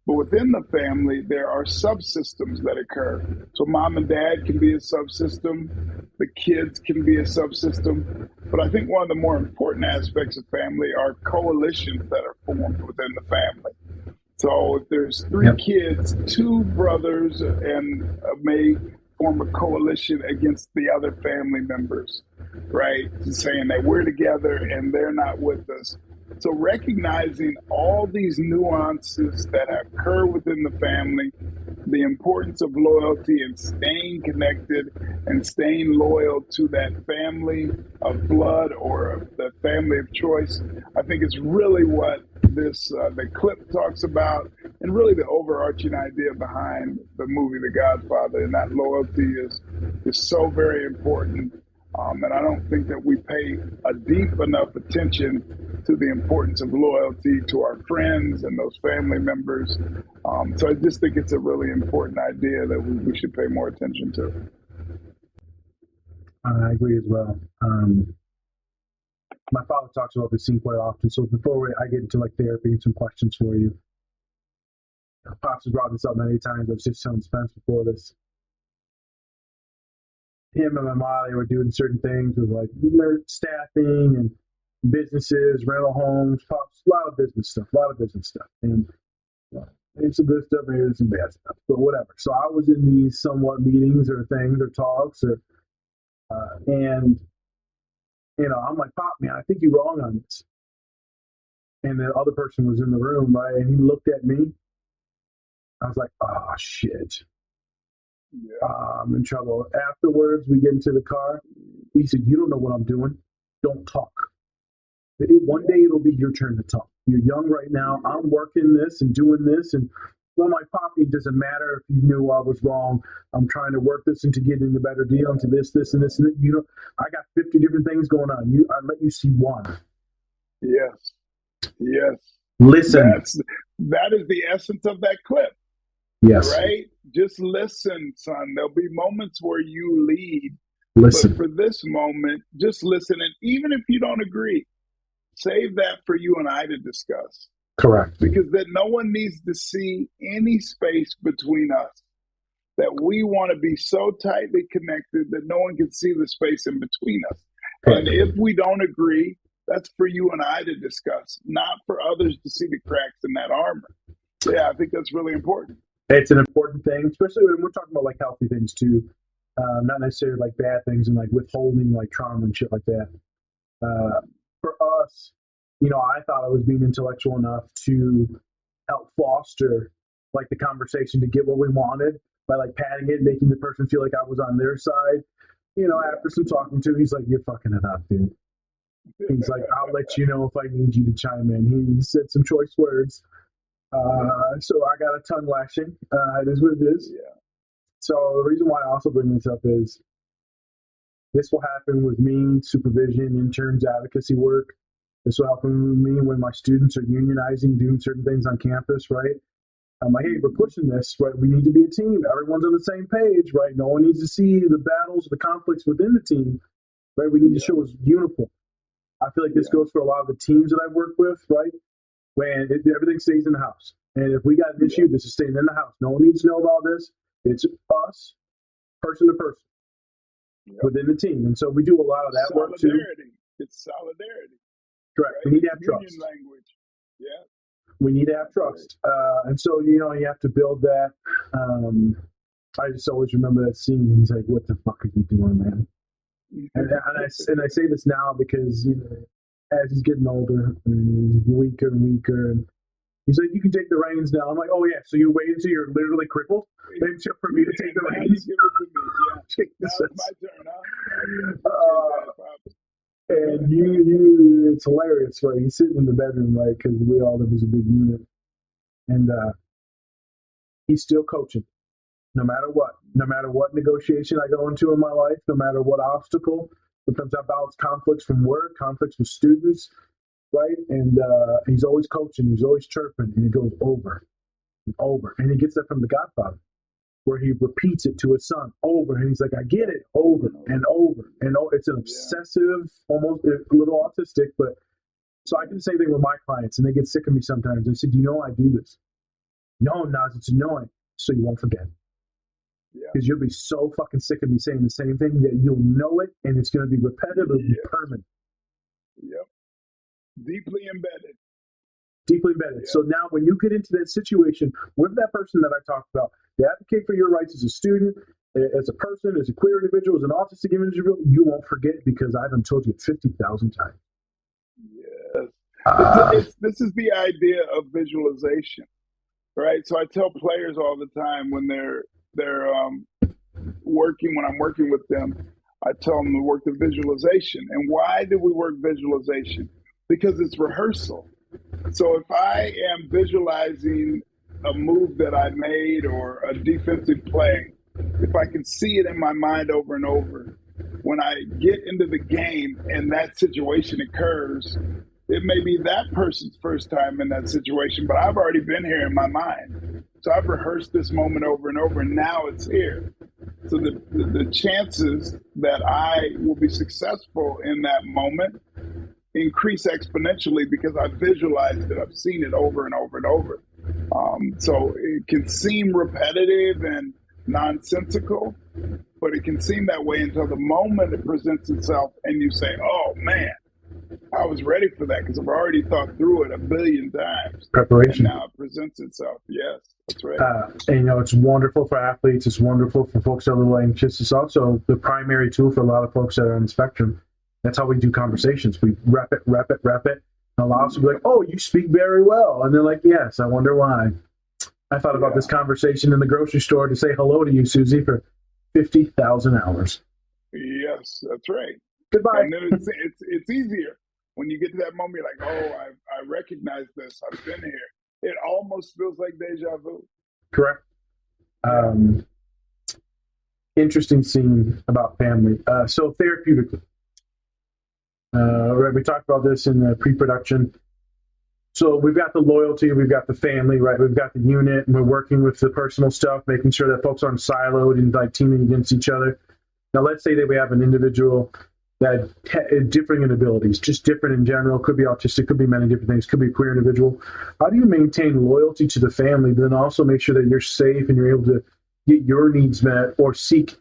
But within the family, there are subsystems that occur. So mom and dad can be a subsystem. The kids can be a subsystem. But I think one of the more important aspects of family are coalitions that are formed within the family. So if there's three kids, two brothers and may form a coalition against the other family members, right? Saying that we're together and they're not with us. So recognizing all these nuances that occur within the family, the importance of loyalty and staying connected and staying loyal to that family of blood or the family of choice, I think it's really what this the clip talks about, and really the overarching idea behind the movie The Godfather. And that loyalty is so very important. And I don't think that we pay a deep enough attention to the importance of loyalty to our friends and those family members. So I just think it's a really important idea that we should pay more attention to. I agree as well. My father talks about this scene quite often. So before I get into like therapy and some questions for you, Pops has brought this up many times. I was just telling Spence before this. Him and my mom, they were doing certain things with like staffing and businesses, rental homes, Pops, a lot of business stuff. And maybe some good stuff, maybe some bad stuff, but whatever. So I was in these somewhat meetings or things or talks, and I'm like, Pop, man, I think you're wrong on this. And the other person was in the room, right? And he looked at me. I was like, oh, shit. Yeah. I'm in trouble. Afterwards, we get into the car. He said, you don't know what I'm doing. Don't talk. One day it'll be your turn to talk. You're young right now. I'm working this and doing this. And well, my Poppy, it doesn't matter if you knew I was wrong. I'm trying to work this into getting a better deal, into this, and this. And I got 50 different things going on. I let you see one. Yes. Listen. That is the essence of that clip. Yes. Right? Just listen, son. There'll be moments where you lead. Listen. But for this moment, just listen. And even if you don't agree, save that for you and I to discuss. Correct. Because then no one needs to see any space between us. That we want to be so tightly connected that no one can see the space in between us. Correct. And if we don't agree, that's for you and I to discuss, not for others to see the cracks in that armor. Yeah, I think that's really important. It's an important thing, especially when we're talking about like healthy things too, not necessarily like bad things and like withholding like trauma and shit like that. For us, I thought I was being intellectual enough to help foster like the conversation to get what we wanted by like patting it, making the person feel like I was on their side. After some talking to, he's like, "You're fucking it up, dude." He's like, "I'll let you know if I need you to chime in." He said some choice words. So I got a tongue lashing. It is what it is. Yeah. So the reason why I also bring this up is this will happen with me, supervision, interns, advocacy work. This will happen with me when my students are unionizing, doing certain things on campus, right? I'm like, hey, we're pushing this, right? We need to be a team. Everyone's on the same page, right? No one needs to see the battles, the conflicts within the team, right? We need to show us uniform. I feel like this goes for a lot of the teams that I work with, right? When everything stays in the house. And if we got an issue, this is staying in the house. No one needs to know about this. It's us, person to person, within the team. And so we do a lot of that work too. It's solidarity. Correct. Right? We need to have Union trust. language. Yeah. We need to have trust. And so, you have to build that. I just always remember that scene. He's like, what the fuck are you doing, man? And I say this now because, as he's getting older and weaker and weaker, and he's like, you can take the reins now. I'm like, oh, yeah, so you wait until you're literally crippled for me to take the reins? Now it's my turn, huh? And it's hilarious, right? He's sitting in the bedroom, right? Because we all live as a big unit. And he's still coaching, no matter what negotiation I go into in my life, no matter what obstacle. Sometimes I balance conflicts from work, conflicts with students, right? And he's always coaching, he's always chirping, and it goes over and over. And he gets that from the Godfather, where he repeats it to his son over, and he's like, I get it, over and over and over. It's an obsessive, almost a little autistic, but so I do the same thing with my clients, and they get sick of me sometimes. They said, I do this. No, Nas, it's annoying, so you won't forget. Because you'll be so fucking sick of me saying the same thing that you'll know it, and it's going to be repetitive and permanent. Yep. Deeply embedded. Yep. So now when you get into that situation with that person that I talked about, they advocate for your rights as a student, as a person, as a queer individual, as an autistic individual, you won't forget because I haven't told you it 50,000 times. Yes. This is the idea of visualization, right? So I tell players all the time when they're when I'm working with them, I tell them to work the visualization. And why do we work visualization? Because it's rehearsal. So if I am visualizing a move that I made or a defensive play, if I can see it in my mind over and over, when I get into the game and that situation occurs, it may be that person's first time in that situation, but I've already been here in my mind. So I've rehearsed this moment over and over, and now it's here. So the chances that I will be successful in that moment increase exponentially because I've visualized it. I've seen it over and over and over. So it can seem repetitive and nonsensical, but it can seem that way until the moment it presents itself and you say, oh, man, I was ready for that because I've already thought through it a billion times. Preparation. And now it presents itself. Yes, that's right. And it's wonderful for athletes. It's wonderful for folks that are a little anxious. It's also the primary tool for a lot of folks that are on the spectrum. That's how we do conversations. We rep it, and allow us to be like, oh, you speak very well. And they're like, yes, I wonder why. I thought about this conversation in the grocery store to say hello to you, Susie, for 50,000 hours. Yes, that's right. Goodbye. And then it's easier. When you get to that moment, you're like, oh, I recognize this. I've been here. It almost feels like deja vu. Correct. Interesting scene about family. So therapeutically, right, we talked about this in the pre-production. So we've got the loyalty, we've got the family, right? We've got the unit, and we're working with the personal stuff, making sure that folks aren't siloed and like teaming against each other. Now, let's say that we have an individual that differing in abilities, just different in general, could be autistic, could be many different things, could be a queer individual. How do you maintain loyalty to the family, but then also make sure that you're safe and you're able to get your needs met or seek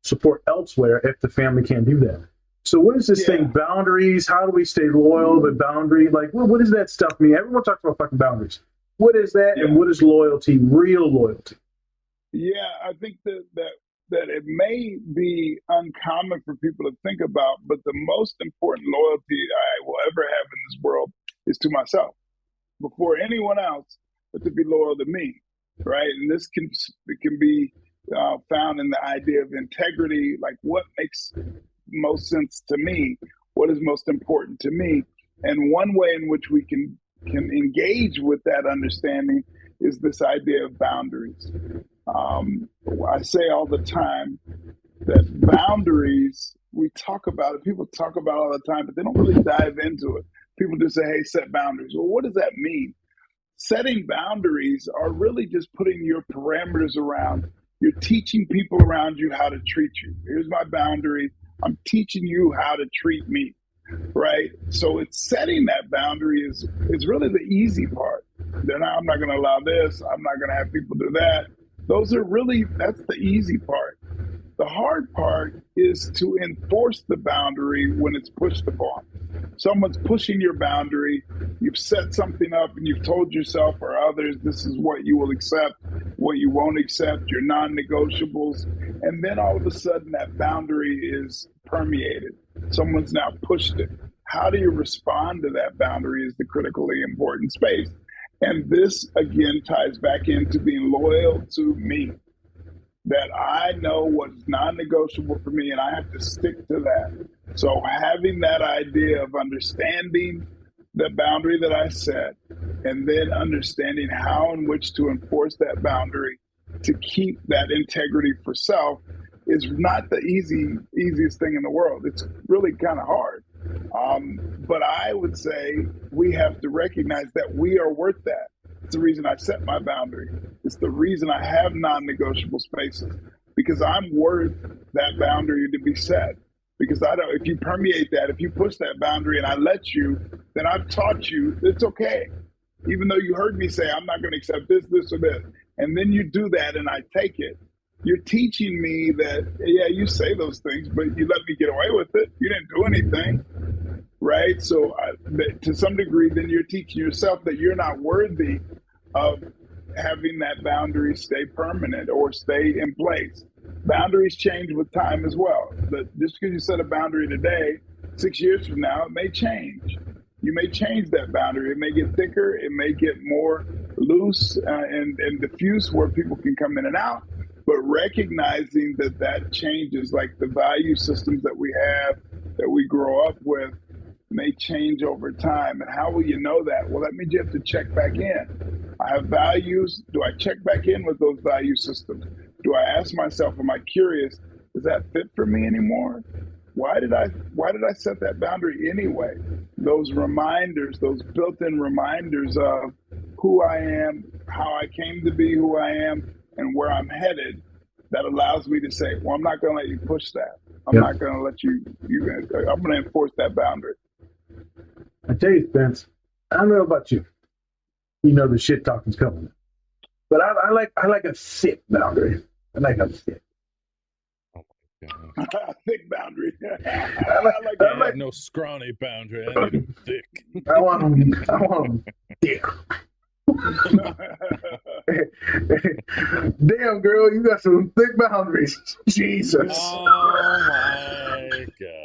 support elsewhere if the family can't do that? So what is this thing? Boundaries? How do we stay loyal, but boundary? Like, what does that stuff mean? Everyone talks about fucking boundaries. What is that, and what is loyalty, real loyalty? Yeah, I think that it may be uncommon for people to think about, but the most important loyalty I will ever have in this world is to myself, before anyone else, but to be loyal to me, right? And this can be found in the idea of integrity, like what makes most sense to me, what is most important to me. And one way in which we can engage with that understanding is this idea of boundaries. I say all the time that boundaries, we talk about it, people talk about it all the time, but they don't really dive into it. People just say, hey, set boundaries. Well, what does that mean? Setting boundaries are really just putting your parameters around. You're teaching people around you how to treat you. Here's my boundary. I'm teaching you how to treat me, right? So it's setting that boundary is really the easy part. Then I'm not going to allow this. I'm not going to have people do that. That's the easy part. The hard part is to enforce the boundary when it's pushed upon. Someone's pushing your boundary, you've set something up and you've told yourself or others this is what you will accept, what you won't accept, your non-negotiables, and then all of a sudden that boundary is permeated. Someone's now pushed it. How do you respond to that boundary is the critically important space. And this, again, ties back into being loyal to me, that I know what's non-negotiable for me and I have to stick to that. So having that idea of understanding the boundary that I set and then understanding how in which to enforce that boundary to keep that integrity for self is not the easiest thing in the world. It's really kind of hard. But I would say we have to recognize that we are worth that. It's the reason I set my boundary. It's the reason I have non-negotiable spaces, because I'm worth that boundary to be set. Because I don't, if you permeate that, if you push that boundary and I let you, then I've taught you it's okay. Even though you heard me say, I'm not going to accept this, this, or this. And then you do that and I take it. You're teaching me that, yeah, you say those things, but you let me get away with it. You didn't do anything, right? So to some degree, then you're teaching yourself that you're not worthy of having that boundary stay permanent or stay in place. Boundaries change with time as well. But just because you set a boundary today, 6 years from now, it may change. You may change that boundary. It may get thicker. It may get more loose and diffuse where people can come in and out. But recognizing that that changes, like the value systems that we have, that we grow up with, may change over time. And how will you know that? Well, that means you have to check back in. I have values. Do I check back in with those value systems? Do I ask myself, am I curious, does that fit for me anymore? Why did I set that boundary anyway? Those reminders, those built-in reminders of who I am, how I came to be who I am, and where I'm headed, that allows me to say, well, I'm not going to let you push that. I'm not going to let you, I'm going to enforce that boundary. I tell you, Spence, I don't know about you. You know the shit talking's coming. But I like a thick boundary. I like a thick. Oh my God. Thick boundary. I like no scrawny boundary. I need them thick. I want them thick. Damn, girl, you got some thick boundaries. Jesus. Oh my God.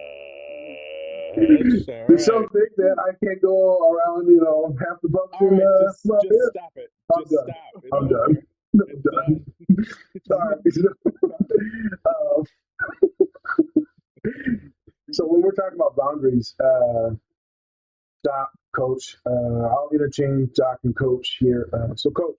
It's so thick that I can't go around, half the bumps. All right, just stop it. Stop. I'm done. I'm done. Sorry. So when we're talking about boundaries, Doc, Coach, I'll interchange Doc and Coach here. So, Coach,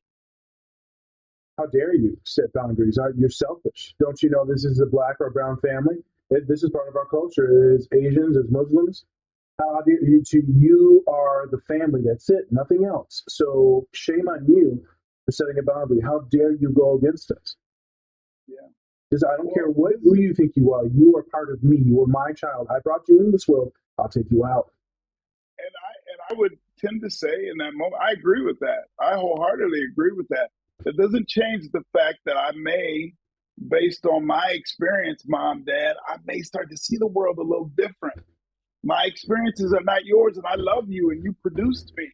how dare you set boundaries? You're selfish. Don't you know this is a black or brown family? This is part of our culture as Asians, as Muslims. How dare you? You are the family. That's it. Nothing else. So shame on you for setting a boundary. How dare you go against us? Yeah. Because I don't care who you think you are. You are part of me. You are my child. I brought you into this world. I'll take you out. And I would tend to say in that moment, I agree with that. I wholeheartedly agree with that. It doesn't change the fact that I may, based on my experience, Mom, Dad, I may start to see the world a little different. My experiences are not yours, and I love you, and you produced me.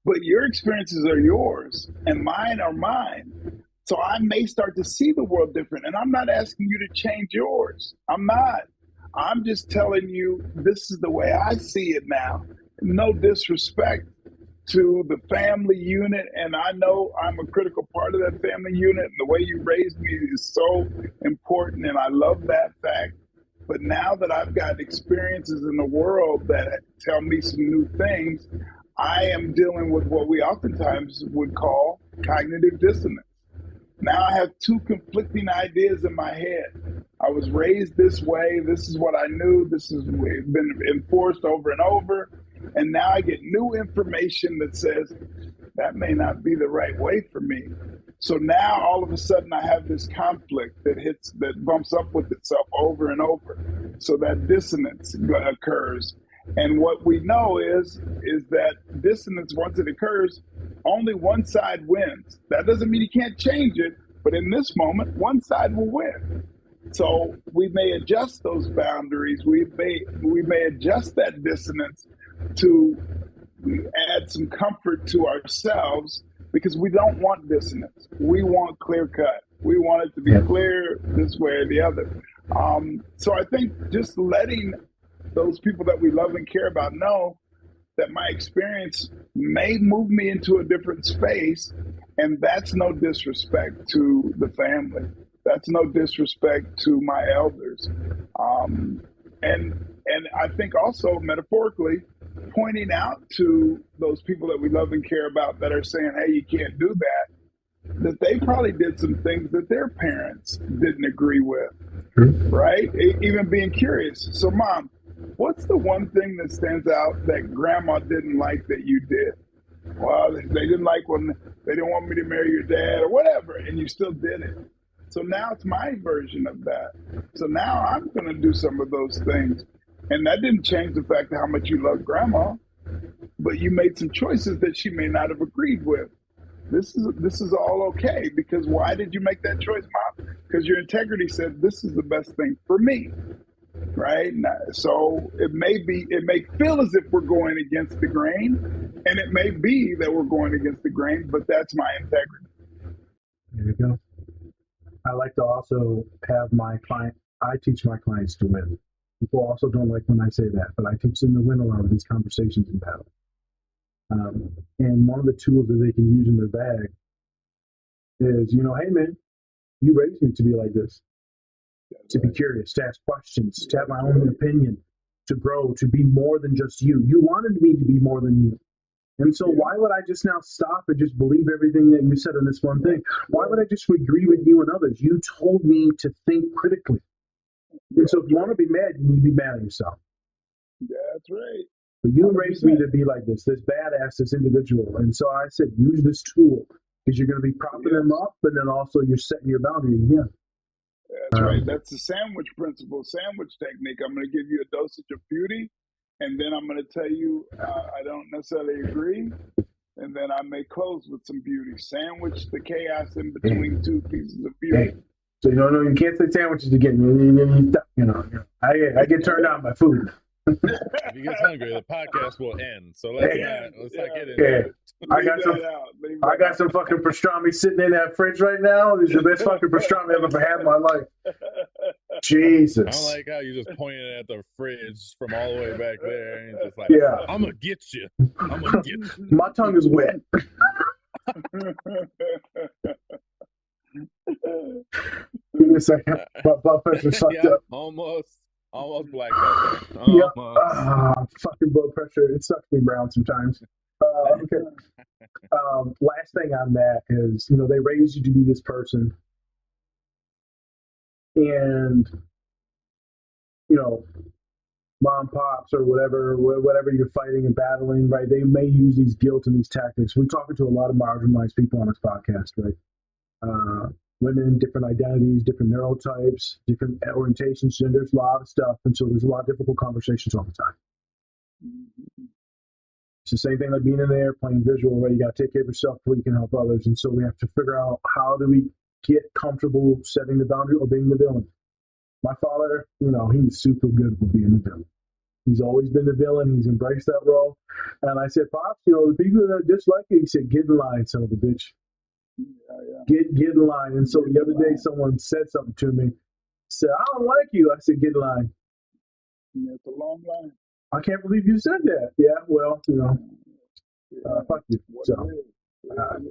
But your experiences are yours, and mine are mine. So I may start to see the world different, and I'm not asking you to change yours. I'm not. I'm just telling you this is the way I see it now. No disrespect to the family unit, and I know I'm a critical part of that family unit, and the way you raised me is so important, and I love that fact. But now that I've got experiences in the world that tell me some new things, I am dealing with what we oftentimes would call cognitive dissonance. Now I have two conflicting ideas in my head. I was raised this way. This is what I knew. This has been enforced over and over. And now I get new information that says that may not be the right way for me. So now all of a sudden I have this conflict that bumps up with itself over and over. So that dissonance occurs. And what we know is that dissonance, once it occurs, only one side wins. That doesn't mean you can't change it, but in this moment, one side will win. So we may adjust those boundaries. We may adjust that dissonance to add some comfort to ourselves, because we don't want dissonance. We want clear cut. We want it to be clear this way or the other. So I think just letting those people that we love and care about know that my experience may move me into a different space, and that's no disrespect to the family. That's no disrespect to my elders. And I think also metaphorically pointing out to those people that we love and care about that are saying, hey, you can't do that they probably did some things that their parents didn't agree with, right? Even being curious. So, Mom, what's the one thing that stands out that Grandma didn't like that you did? Well, they didn't like when they didn't want me to marry your dad or whatever, and you still did it. So now it's my version of that. So now I'm going to do some of those things. And that didn't change the fact of how much you love Grandma, but you made some choices that she may not have agreed with. This is all okay, because why did you make that choice, Mom? Because your integrity said this is the best thing for me, right? So it may feel as if we're going against the grain, and it may be that we're going against the grain, but that's my integrity. There you go. I like to also have I teach my clients to win. People also don't like when I say that, but I teach them to win a lot of these conversations in battle. And one of the tools that they can use in their bag is, hey man, you raised me to be like this, to be curious, to ask questions, to have my own opinion, to grow, to be more than just you. You wanted me to be more than you. And so why would I just now stop and just believe everything that you said on this one thing? Why would I just agree with you and others? You told me to think critically. And so if you want to be mad, you need to be mad at yourself. That's right. But you raised me to be like this badass, this individual. And so I said, use this tool, because you're going to be propping them up, but then also you're setting your boundary again. That's right. That's the sandwich principle, sandwich technique. I'm going to give you a dosage of beauty, and then I'm going to tell you I don't necessarily agree, and then I may close with some beauty. Sandwich the chaos in between two pieces of beauty. Hey. So you can't say sandwiches again. I get turned on by food. If he gets hungry, the podcast will end. So let's not get into it. I got some fucking pastrami sitting in that fridge right now. This is the best fucking pastrami I've ever had in my life. Jesus. I don't like how you just pointed at the fridge from all the way back there and just like, I'm gonna get you. I'm gonna get you. My tongue is wet. Give me a second. Blood pressure sucked up. Almost black out. Fucking blood pressure. It sucks me brown sometimes. Okay. Last thing on that is, they raised you to be this person. And, mom, pops, or whatever you're fighting and battling, right? They may use these guilt and these tactics. We're talking to a lot of marginalized people on this podcast, right? Women, different identities, different neurotypes, different orientations, genders, a lot of stuff. And so there's a lot of difficult conversations all the time. It's the same thing like being in the airplane visual, right? You got to take care of yourself before you can help others. And so we have to figure out, how do we get comfortable setting the boundary or being the villain? My father, he's super good for being the villain. He's always been the villain. He's embraced that role. And I said, Pops, the people that dislike it, he said, get in line, son of a bitch. Get in line. And so the other day, someone said something to me. Said, I don't like you. I said, get in line. Yeah, it's a long line. I can't believe you said that. Yeah, well, fuck you. So, it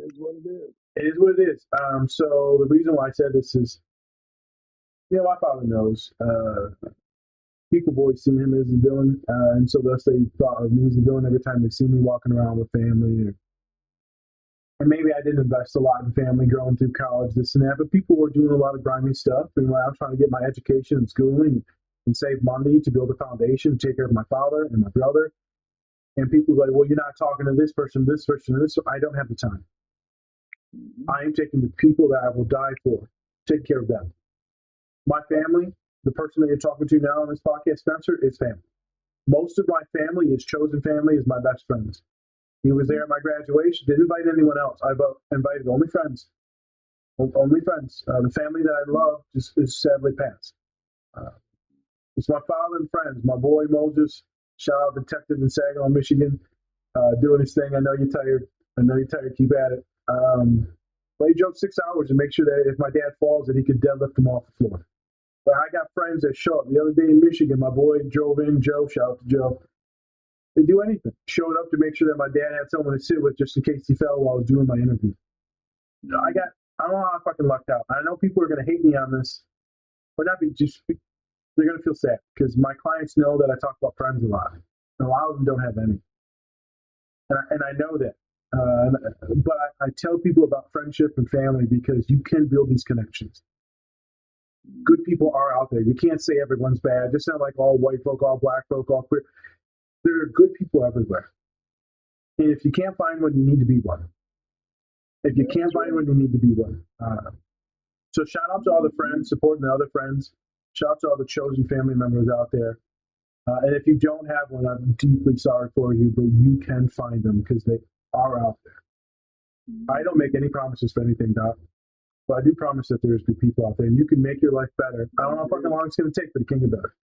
is what it is. It is what it is. So the reason why I said this is, my father knows. People have always seen him as a villain, and so thus they thought of me as a villain every time they see me walking around with family. And maybe I didn't invest a lot in family growing through college, this and that, but people were doing a lot of grimy stuff. And when I'm trying to get my education and schooling and save money to build a foundation, to take care of my father and my brother, and people are like, well, you're not talking to this person, this person, this. I don't have the time. I am taking the people that I will die for, take care of them. My family, the person that you're talking to now on this podcast, Spencer, is family. Most of my family is chosen family, is my best friends. He was there at my graduation. Didn't invite anyone else. I invited only friends Only friends. The family that I love just is sadly passed. It's my father and friends. My boy Moses, shout out detective in Saginaw, Michigan, doing his thing. I know you're tired. Keep at it. But he drove 6 hours to make sure that if my dad falls, that he could deadlift him off the floor. But I got friends that show up. The other day in Michigan, my boy drove in. Joe, shout out to Joe. They do anything. Showed up to make sure that my dad had someone to sit with just in case he fell while I was doing my interview. I don't know how I fucking lucked out. I know people are going to hate me on this, but they're going to feel sad because my clients know that I talk about friends a lot. And a lot of them don't have any. And I know that. But I tell people about friendship and family because you can build these connections. Good people are out there. You can't say everyone's bad. Just not like all white folk, all black folk, all queer. There are good people everywhere. And if you can't find one, you need to be one. If you can't find one, you need to be one. So shout out to all the friends supporting the other friends. Shout out to all the chosen family members out there. And if you don't have one, I'm deeply sorry for you, but you can find them because they are out there. I don't make any promises for anything, Doc, but I do promise that there's good people out there, and you can make your life better. I don't know how fucking long it's going to take, but it can get better.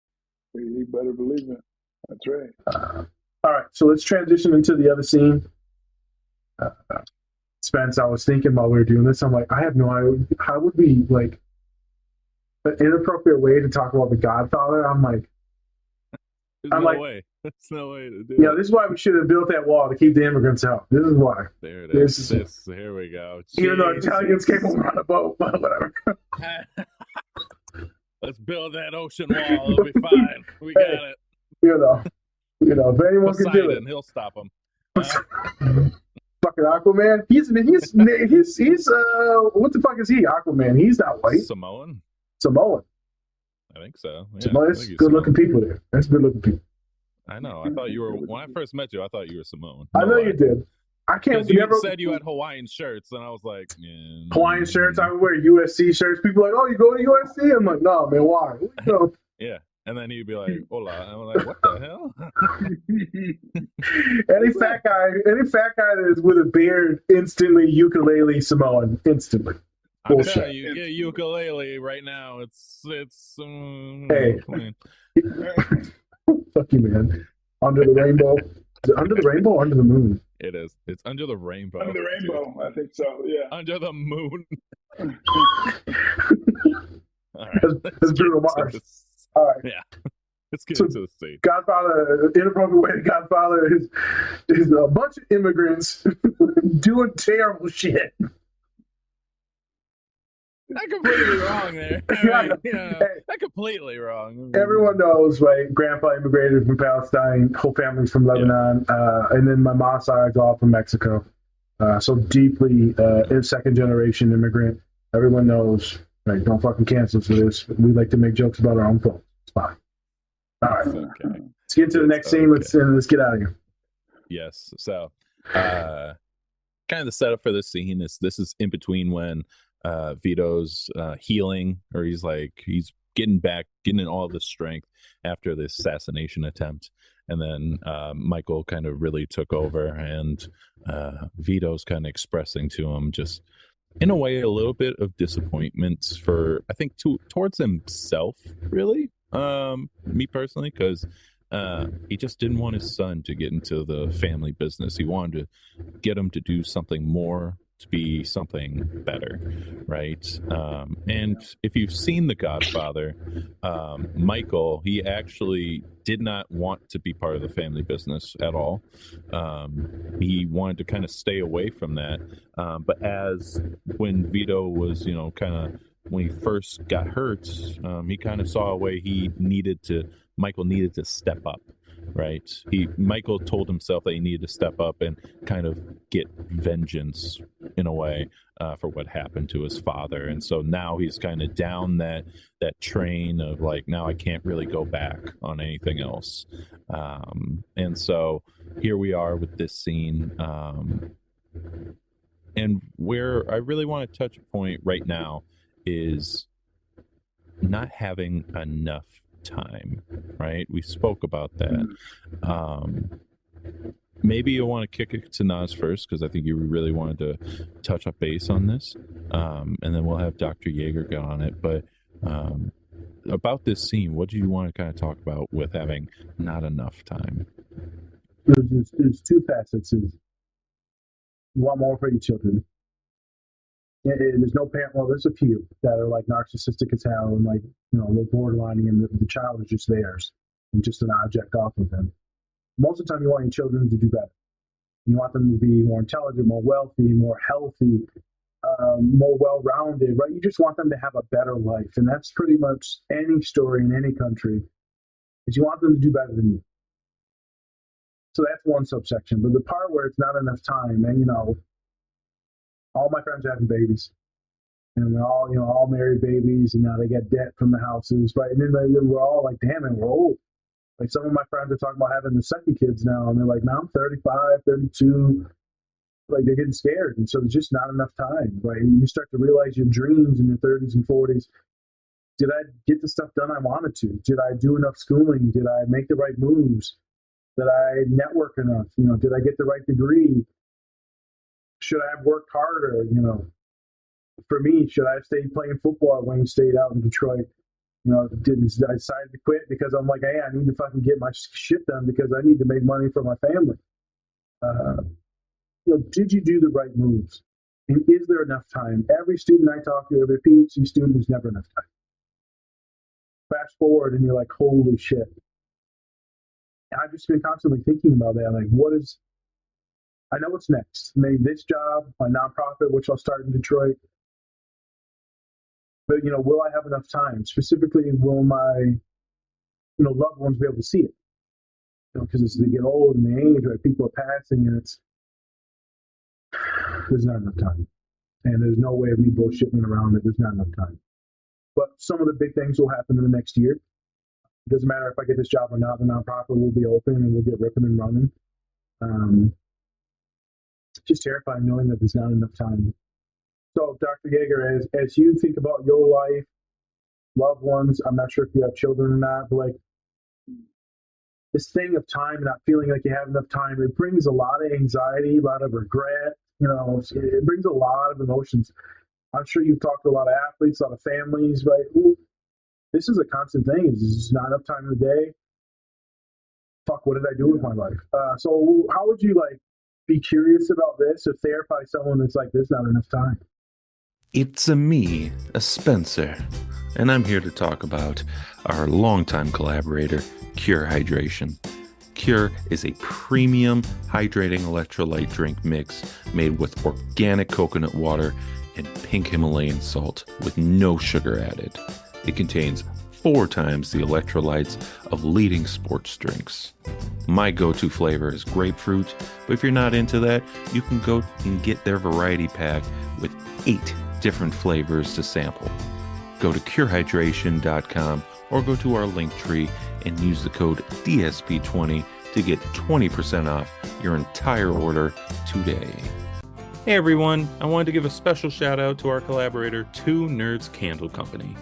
You better believe it. That's right. All right, so let's transition into the other scene. Spence, I was thinking while we were doing this, I'm like, I have no idea. How would be like an inappropriate way to talk about the Godfather? I'm like, There's no way. There's no way to do it. Yeah, this is why we should have built that wall to keep the immigrants out. This is why. There it is. Here we go. Even though Italians came over on a boat, but whatever. Let's build that ocean wall. It'll be fine. We got it. You know, if anyone can do it, he'll stop him. Fucking Aquaman. He's what the fuck is he? Aquaman. He's not white. Samoan. I think so. Yeah, There's good looking people there. That's good looking people. I know. I thought you were, when I first met you, I thought you were Samoan. I know you did. I can't. You said you had Hawaiian shirts, and I was like, Hawaiian shirts. I would wear USC shirts. People are like, oh, you go to USC? I'm like, no, man, why? Yeah. And then he'd be like, hola. And I'm like, what the hell? Any fat guy that is with a beard, instantly ukulele Samoan, instantly. I'm telling you, get ukulele right now. It's hey. Fuck you, man. Under the rainbow. Is it under the rainbow or under the moon? It is. It's under the rainbow. Under the rainbow, I think so, yeah. Under the moon. All right. That's Bruno Mars. All right. Yeah. Let's get into the scene. Godfather, inappropriate way to Godfather is a bunch of immigrants doing terrible shit. Not completely wrong there. Not completely wrong. Everyone knows, right? Grandpa immigrated from Palestine, whole family's from Lebanon, and then my mom's side's all from Mexico. So deeply second generation immigrant. Everyone knows, right? Don't fucking cancel for this. We like to make jokes about our own folks. It's fine. All right. Okay. Let's get to the next scene. Let's get out of here. Yes. So, kind of the setup for this scene is in between when Vito's healing, or he's getting in all of his strength after this assassination attempt, and then Michael kind of really took over, and Vito's kind of expressing to him, just in a way, a little bit of disappointment for, I think, towards himself, really, me personally, because he just didn't want his son to get into the family business. He wanted to get him to do something more, to be something better, right? And if you've seen The Godfather, Michael, he actually did not want to be part of the family business at all. He wanted to kind of stay away from that. But when Vito was, when he first got hurt, he kind of saw a way Michael needed to step up. Right. Michael told himself that he needed to step up and kind of get vengeance in a way for what happened to his father. And so now he's kind of down that train of now I can't really go back on anything else. And so here we are with this scene. And where I really want to touch a point right now is not having enough time, right? We spoke about that. maybe you'll want to kick it to Nas first, because I think you really wanted to touch up base on this, and then we'll have Dr. Yeager get on it. But about this scene, what do you want to kind of talk about with having not enough time? There's two facets. You want more for your children. And there's no parent. Well, there's a few that are like narcissistic as hell, and like, you know, they're borderlining, and the child is just theirs and just an object off of them. Most of the time, you want your children to do better. You want them to be more intelligent, more wealthy, more healthy, more well-rounded, right? You just want them to have a better life, and that's pretty much any story in any country. Is you want them to do better than you. So that's one subsection. But the part where it's not enough time, and, you know, all my friends are having babies, and they're all, you know, all married babies, and now they get debt from the houses, right? And then we're all like, damn, and we're old. Like, some of my friends are talking about having the second kids now, and they're like, now I'm 35, 32. Like, they're getting scared, and so there's just not enough time, right? And you start to realize your dreams in your 30s and 40s. Did I get the stuff done I wanted to? Did I do enough schooling? Did I make the right moves? Did I network enough? You know, did I get the right degree? Should I have worked harder? You know, for me, should I have stayed playing football at Wayne State out in Detroit? You know, I decided to quit because I'm like, hey, I need to fucking get my shit done because I need to make money for my family. You know, did you do the right moves? And is there enough time? Every student I talk to, every PhD student, there's never enough time. Fast forward and you're like, holy shit. I've just been constantly thinking about that. Like, I know what's next. Maybe this job, my nonprofit, which I'll start in Detroit. But, you know, will I have enough time? Specifically, will my, you know, loved ones be able to see it? You know, because as they get old and they age, right, people are passing, and there's not enough time. And there's no way of me bullshitting around it. There's not enough time. But some of the big things will happen in the next year. It doesn't matter if I get this job or not. The nonprofit will be open and we'll get ripping and running. It's just terrifying knowing that there's not enough time. So, Dr. Yeager, as you think about your life, loved ones, I'm not sure if you have children or not, but like this thing of time, not feeling like you have enough time, it brings a lot of anxiety, a lot of regret. You know, it brings a lot of emotions. I'm sure you've talked to a lot of athletes, a lot of families, right? This is a constant thing. It's just not enough time in the day. Fuck, what did I do with my life? So how would you like be curious about this or therapy someone that's like, there's not enough time? It's me, a Spencer, and I'm here to talk about our longtime collaborator, Cure Hydration. Cure is a premium hydrating electrolyte drink mix made with organic coconut water and pink Himalayan salt with no sugar added. It contains 4 times the electrolytes of leading sports drinks. My go-to flavor is grapefruit, but if you're not into that, you can go and get their variety pack with 8 different flavors to sample. Go to curehydration.com or go to our link tree and use the code DSP20 to get 20% off your entire order today. Hey everyone, I wanted to give a special shout out to our collaborator, Two Nerds Candle Company.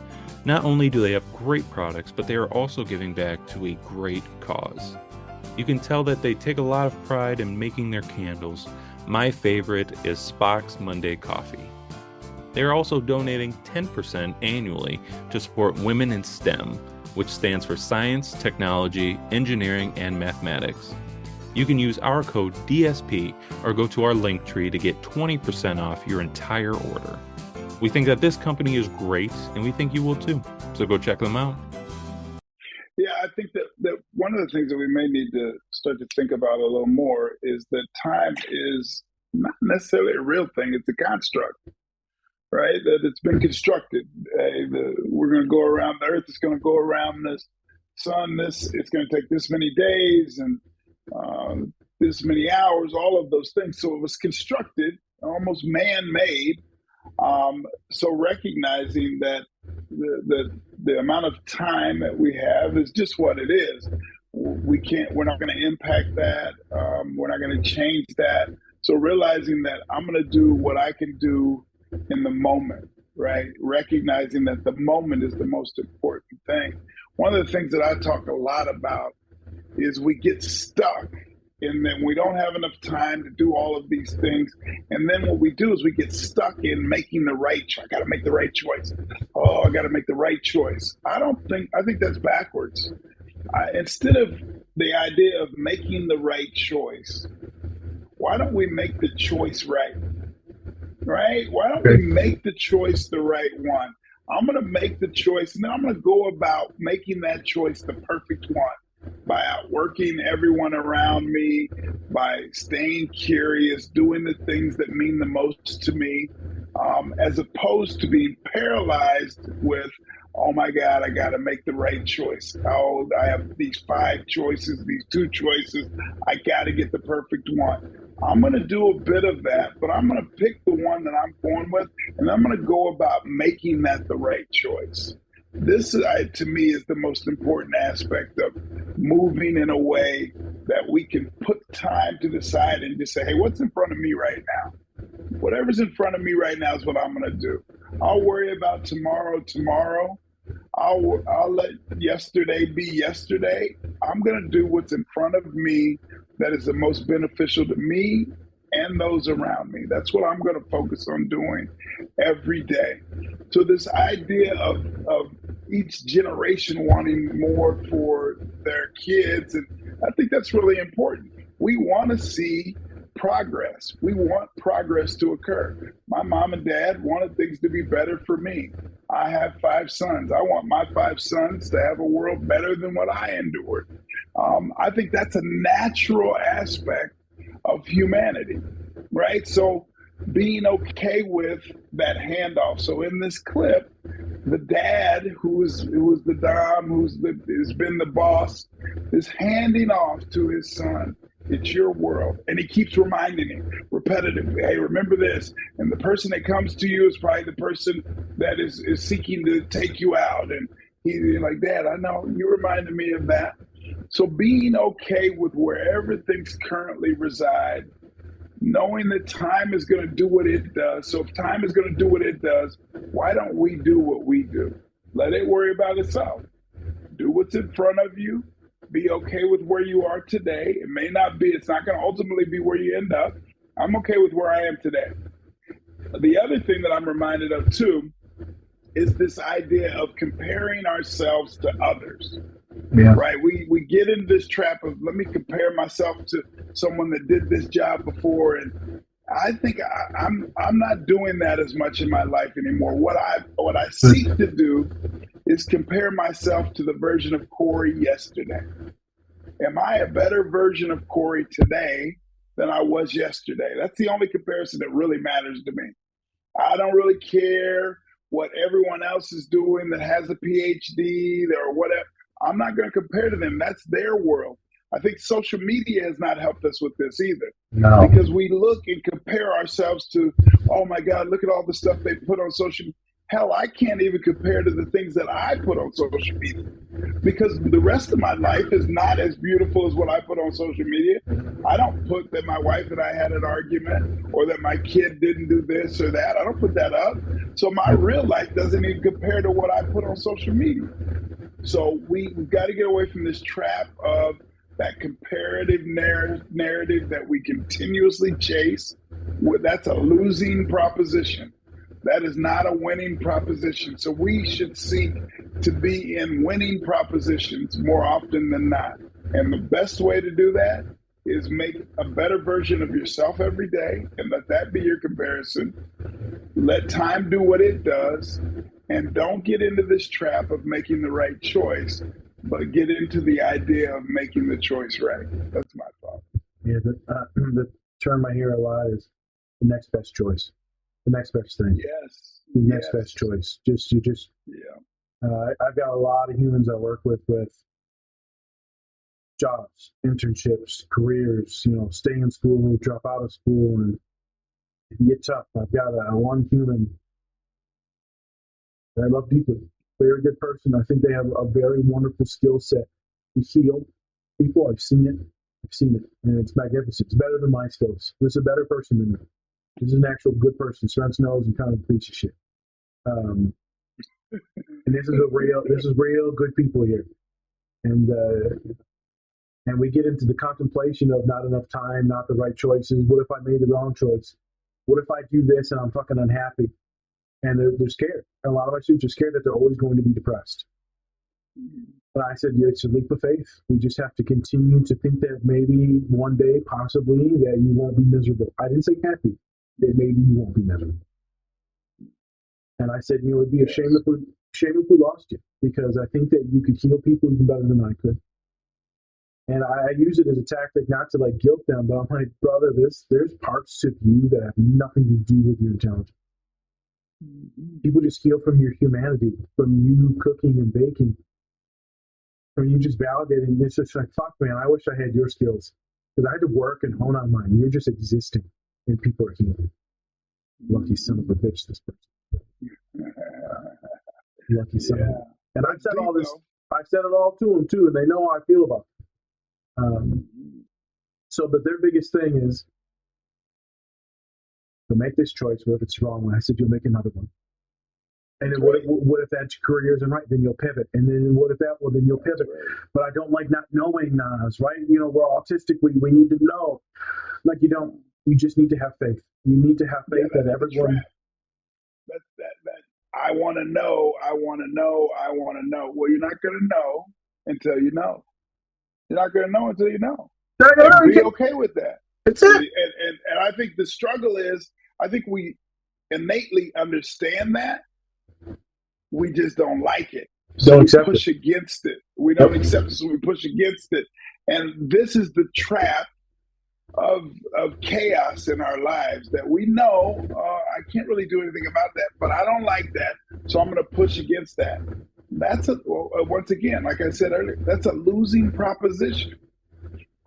Not only do they have great products, but they are also giving back to a great cause. You can tell that they take a lot of pride in making their candles. My favorite is Spock's Monday Coffee. They are also donating 10% annually to support Women in STEM, which stands for Science, Technology, Engineering, and Mathematics. You can use our code DSP or go to our link tree to get 20% off your entire order. We think that this company is great, and we think you will too. So go check them out. Yeah, I think that one of the things that we may need to start to think about a little more is that time is not necessarily a real thing. It's a construct, right? That it's been constructed. We're going to go around, the Earth is going to go around this sun. It's going to take this many days and this many hours, all of those things. So it was constructed, almost man-made. So recognizing that the amount of time that we have is just what it is. We're not going to impact that. We're not going to change that. So realizing that I'm going to do what I can do in the moment, right? Recognizing that the moment is the most important thing. One of the things that I talk a lot about is we get stuck and then we don't have enough time to do all of these things. And then what we do is we get stuck in making the right choice. I got to make the right choice. Oh, I got to make the right choice. I think that's backwards. Instead of the idea of making the right choice, why don't we make the choice right? Right? Why don't we make the choice the right one? I'm going to make the choice, and then I'm going to go about making that choice the perfect one by outworking everyone around me, by staying curious, doing the things that mean the most to me, as opposed to being paralyzed with, oh my God, I got to make the right choice. Oh, I have these 5 choices, these 2 choices. I got to get the perfect one. I'm going to do a bit of that, but I'm going to pick the one that I'm going with, and I'm going to go about making that the right choice. This, to me, is the most important aspect of moving in a way that we can put time to decide and just say, hey, what's in front of me right now? Whatever's in front of me right now is what I'm going to do. I'll worry about tomorrow. I'll let yesterday be yesterday. I'm going to do what's in front of me that is the most beneficial to me and those around me. That's what I'm going to focus on doing every day. So this idea of each generation wanting more for their kids, and I think that's really important. We want to see progress. We want progress to occur. My mom and dad wanted things to be better for me. I have 5 sons. I want my 5 sons to have a world better than what I endured. I think that's a natural aspect of humanity, right? So being okay with that handoff. So in this clip, the dad who was the dom, has been the boss, is handing off to his son. It's your world. And he keeps reminding him repetitively, hey, remember this. And the person that comes to you is probably the person that is seeking to take you out. And he's like, Dad, I know you reminded me of that. So being okay with wherever things currently reside, knowing that time is going to do what it does. So if time is going to do what it does, why don't we do what we do? Let it worry about itself. Do what's in front of you. Be okay with where you are today. It may not be, it's not going to ultimately be where you end up. I'm okay with where I am today. The other thing that I'm reminded of too is this idea of comparing ourselves to others. Yeah. Right? We get in this trap of, let me compare myself to someone that did this job before. And I think I'm not doing that as much in my life anymore. What I seek to do is compare myself to the version of Corey yesterday. Am I a better version of Corey today than I was yesterday? That's the only comparison that really matters to me. I don't really care what everyone else is doing that has a PhD or whatever. I'm not going to compare to them. That's their world. I think social media has not helped us with this either. No. Because we look and compare ourselves to, oh my God, look at all the stuff they put on social media. Hell, I can't even compare to the things that I put on social media because the rest of my life is not as beautiful as what I put on social media. I don't put that my wife and I had an argument or that my kid didn't do this or that. I don't put that up. So my real life doesn't even compare to what I put on social media. So we've got to get away from this trap of that comparative narrative that we continuously chase. That's a losing proposition. That is not a winning proposition. So we should seek to be in winning propositions more often than not. And the best way to do that is make a better version of yourself every day and let that be your comparison. Let time do what it does. And don't get into this trap of making the right choice, but get into the idea of making the choice right. That's my thought. Yeah, the term I hear a lot is the next best choice. The next best thing. Yes. The next best choice. I've got a lot of humans I work with jobs, internships, careers, stay in school, drop out of school, and it can get tough. I've got one human that I love deeply, very good person. I think they have a very wonderful skill set to heal people. I've seen it, and it's magnificent. It's better than my skills. This is a better person than me. This is an actual good person. Spence knows I'm kind of a piece of shit. And this is real good people here. And And we get into the contemplation of not enough time, not the right choices. What if I made the wrong choice? What if I do this and I'm fucking unhappy? And they're scared. And a lot of my students are scared that they're always going to be depressed. But I said, yeah, it's a leap of faith. We just have to continue to think that maybe one day, possibly, that you won't be miserable. I didn't say happy, that maybe you won't be miserable. And I said, it'd be a shame if we lost you, because I think that you could heal people even better than I could. And I use it as a tactic not to like guilt them, but I'm like, brother, there's parts of you that have nothing to do with your intelligence. People just heal from your humanity, from you cooking and baking, from you just validating. It's just like, fuck, man, I wish I had your skills, because I had to work and hone on mine. You're just existing, and people are healing. Lucky son of a bitch, this person. Lucky son of a... And I've said all this. I've said it all to them too, and they know how I feel about it. But their biggest thing is, you'll make this choice. What if it's wrong? And I said, you'll make another one. And then what if that career isn't right? Then you'll pivot. And then what if that? Well, then you'll pivot. But I don't like not knowing, Nas, right? We're autistic. We need to know. Like, you don't. We just need to have faith. You need to have faith that everyone. That I want to know. I want to know. I want to know. Well, you're not going to know until you know. You're not going to know until you know. And be okay with that. That's it. And I think the struggle is, I think we innately understand that. We just don't like it. So we push against it. We don't accept it, so we push against it. And this is the trap of chaos in our lives, that we know I can't really do anything about that, but I don't like that, so I'm going to push against that. That's once again, like I said earlier, that's a losing proposition.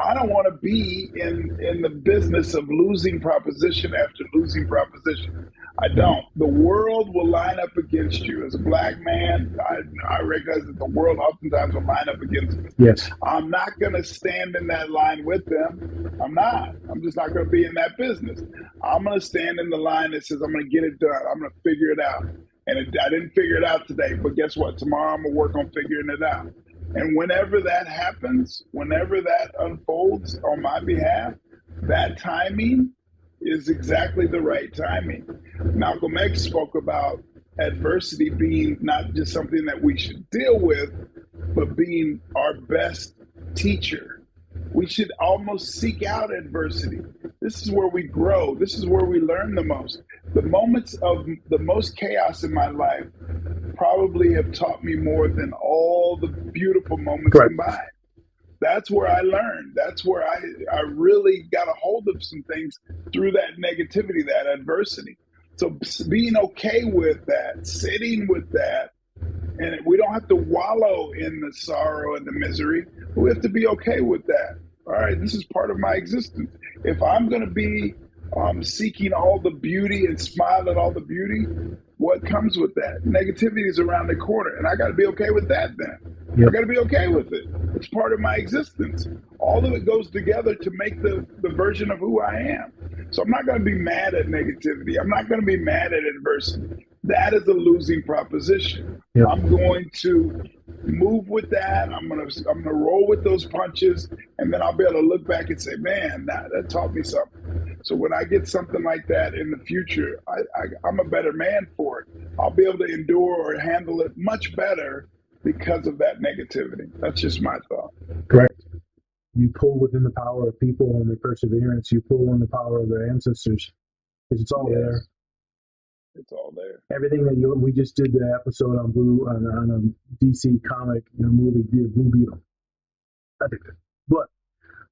I don't want to be in the business of losing proposition after losing proposition. I don't. The world will line up against you. As a black man, I recognize that the world oftentimes will line up against me. Yes. I'm not going to stand in that line with them. I'm not. I'm just not going to be in that business. I'm going to stand in the line that says I'm going to get it done. I'm going to figure it out. And I didn't figure it out today, but guess what? Tomorrow I'm going to work on figuring it out. And whenever that happens, whenever that unfolds on my behalf, that timing is exactly the right timing. Malcolm X spoke about adversity being not just something that we should deal with, but being our best teacher. We should almost seek out adversity. This is where we grow. This is where we learn the most. The moments of the most chaos in my life probably have taught me more than all the beautiful moments combined. That's where I learned. That's where I really got a hold of some things through that negativity, that adversity. So being okay with that, sitting with that, and we don't have to wallow in the sorrow and the misery. We have to be okay with that. All right, this is part of my existence. If I'm going to be seeking all the beauty and smile at all the beauty, what comes with that? Negativity is around the corner, and I got to be okay with that then. Yep. I got to be okay with it. It's part of my existence. All of it goes together to make the version of who I am. So I'm not going to be mad at negativity. I'm not going to be mad at adversity. That is a losing proposition. Yep. I'm going to move with that. I'm gonna roll with those punches, and then I'll be able to look back and say, man, that taught me something. So when I get something like that in the future, I'm a better man for it. I'll be able to endure or handle it much better because of that negativity. That's just my thought. Correct. You pull within the power of people and their perseverance. You pull on the power of their ancestors, because it's all there. It's all there. Everything that we just did the episode on a DC comic movie, Blue Beetle. I think that. But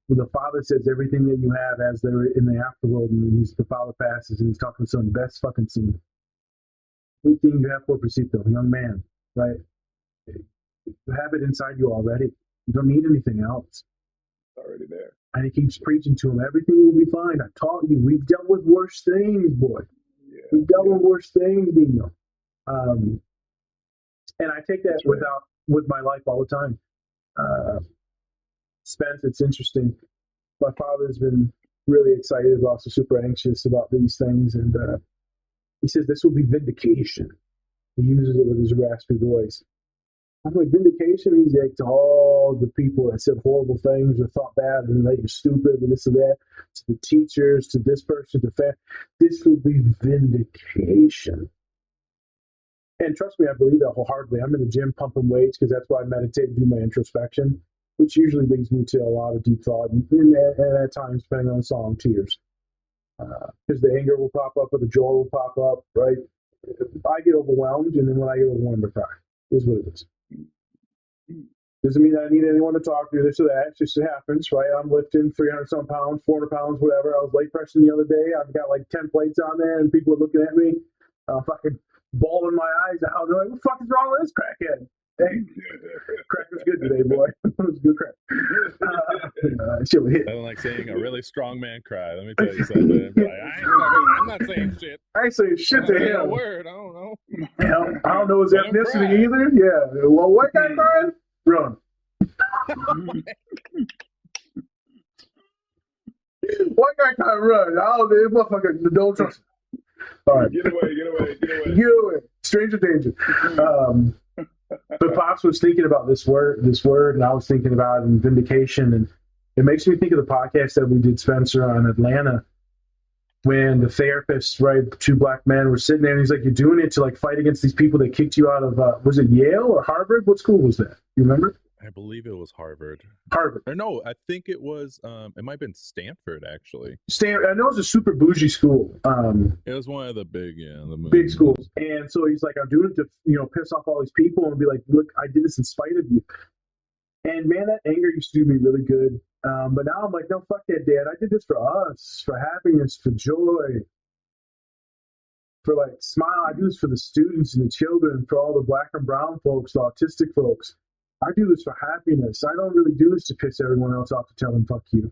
when the father says everything that you have as they're in the afterworld, and the father passes and he's talking to some best fucking scene. Everything you have for Precito, young man, right? You have it inside you already. You don't need anything else. It's already there. And he keeps preaching to him, everything will be fine. I taught you. We've dealt with worse things, boy. We've dealt with worse things, Bino. And I take that with my life all the time. Spence, it's interesting. My father's been really excited, but also super anxious about these things. And he says this will be vindication. He uses it with his raspy voice. I'm like, vindication? He's like, all calls with people that said horrible things or thought bad and that you're stupid and this and that, to the teachers, to this person, to this will be vindication. And trust me, I believe that wholeheartedly. I'm in the gym pumping weights because that's why I meditate and do my introspection, which usually leads me to a lot of deep thought and at times, depending on the song, tears. Because the anger will pop up or the joy will pop up, right? I get overwhelmed, and then when I get overwhelmed, I cry. Is what it is. Doesn't mean that I need anyone to talk to, this or that. It just happens, right? I'm lifting 300-some pounds, 400 pounds, whatever. I was leg pressing the other day. I've got like 10 plates on there, and people are looking at me, fucking bawling my eyes out. They're like, what the fuck is wrong with this crackhead? Hey, crack was good today, boy. It was a good crack. Shit was hit. I don't like saying a really strong man cry. Let me tell you something. I'm not saying shit. I ain't saying shit to him. A word. I don't know. I don't know his ethnicity either. Yeah. Well, white guy crying? Run. White guy can't run. I don't know. Motherfucker, don't trust him. All right. Get away. Get away. Stranger danger. But Pops was thinking about this word, and I was thinking about it in vindication, and it makes me think of the podcast that we did, Spencer, on Atlanta, when the therapist, right, two black men were sitting there, and he's like, "You're doing it to like fight against these people that kicked you out of was it Yale or Harvard? What school was that? You remember?" I believe it was Harvard. Or no, I think it was. It might have been Stanford, actually. I know it's a super bougie school. It was one of the big schools. And so he's like, "I'm doing it to piss off all these people and be like, look, I did this in spite of you." And man, that anger used to do me really good. But now I'm like, no, fuck that, Dad. I did this for us, for happiness, for joy, for like smile. I do this for the students and the children, for all the black and brown folks, the autistic folks. I do this for happiness. I don't really do this to piss everyone else off, to tell them fuck you.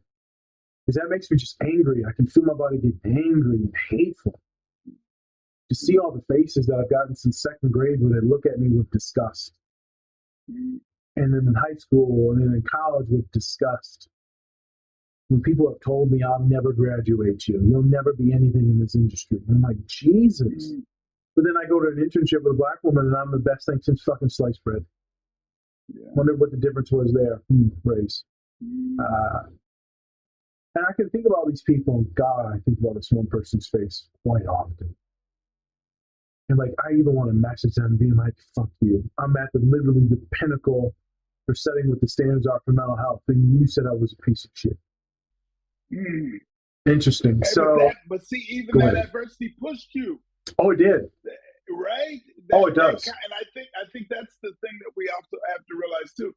Because that makes me just angry. I can feel my body get angry and hateful. To see all the faces that I've gotten since second grade where they look at me with disgust. And then in high school and then in college with disgust. When people have told me, "I'll never graduate you. You'll never be anything in this industry." And I'm like, Jesus. But then I go to an internship with a black woman and I'm the best thing since fucking sliced bread. Yeah. Wonder what the difference was there. Race. And I can think about these people, and God, I think about this one person's face quite often. And like, I even want to message them being like, fuck you. I'm at literally the pinnacle for setting what the standards are for mental health. And you said I was a piece of shit. Interesting. Hey, but see, even that adversity pushed you. Oh, it did. Right? It does. And I think that's the thing that we also have to realize too,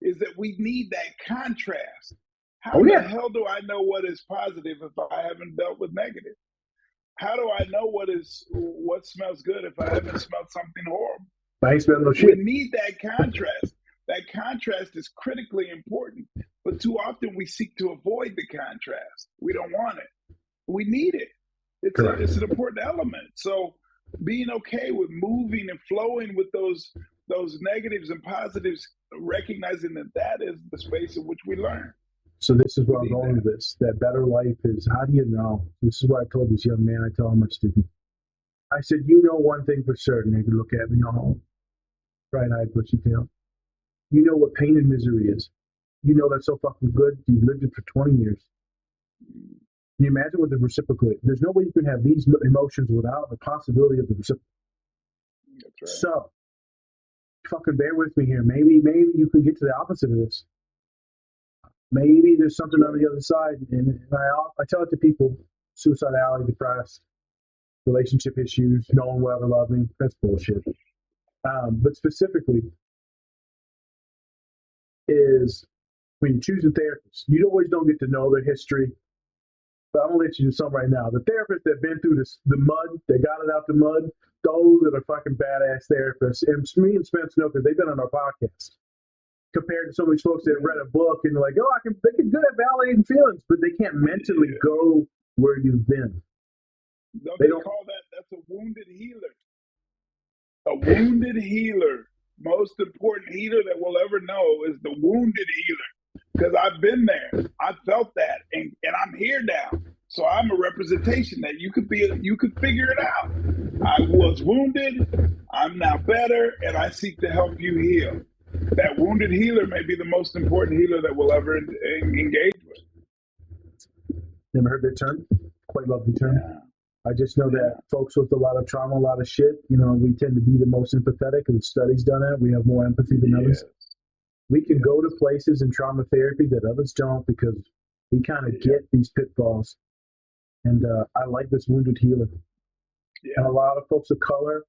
is that we need that contrast. How the hell do I know what is positive if I haven't dealt with negative? How do I know what smells good if I haven't smelled something horrible? I ain't smelled no shit. We need that contrast. That contrast is critically important, but too often we seek to avoid the contrast. We don't want it. We need it. It's an important element. So being okay with moving and flowing with those negatives and positives, recognizing that is the space in which we learn. So this is where I'm going with this. That better life is, how do you know? This is what I told this young man, I tell my student. I said, you know one thing for certain. They could look at me all bright-eyed, bushy tail. You know what pain and misery is. You know that's so fucking good. You've lived it for 20 years. Can you imagine what the reciprocal is? There's no way you can have these emotions without the possibility of the reciprocal. That's right. So, fucking bear with me here. Maybe you can get to the opposite of this. Maybe there's something on the other side. And I tell it to people, suicidality, depressed, relationship issues, no one will ever love me. That's bullshit. But specifically, is when you're choosing therapists, you always don't get to know their history. But I'm gonna let you do something right now. The therapists that have been through the mud, they got it out the mud, those are the fucking badass therapists. And me and Spence know because they've been on our podcast. Compared to some of these folks that have read a book and like, they can good at validating feelings, but they can't mentally go where you've been. They don't call that's a wounded healer. A wounded healer. Most important healer that we'll ever know is the wounded healer. Because I've been there. I felt that. And I'm here now. So I'm a representation that you could figure it out. I was wounded. I'm now better. And I seek to help you heal. that wounded healer may be the most important healer that we'll ever engage with. Never heard that term. Quite love the term. Yeah. I just know that folks with a lot of trauma, a lot of shit, we tend to be the most empathetic, and the studies done it. We have more empathy than others. We can go to places in trauma therapy that others don't because we kind of get these pitfalls. And I like this wounded healer. Yeah. And a lot of folks of color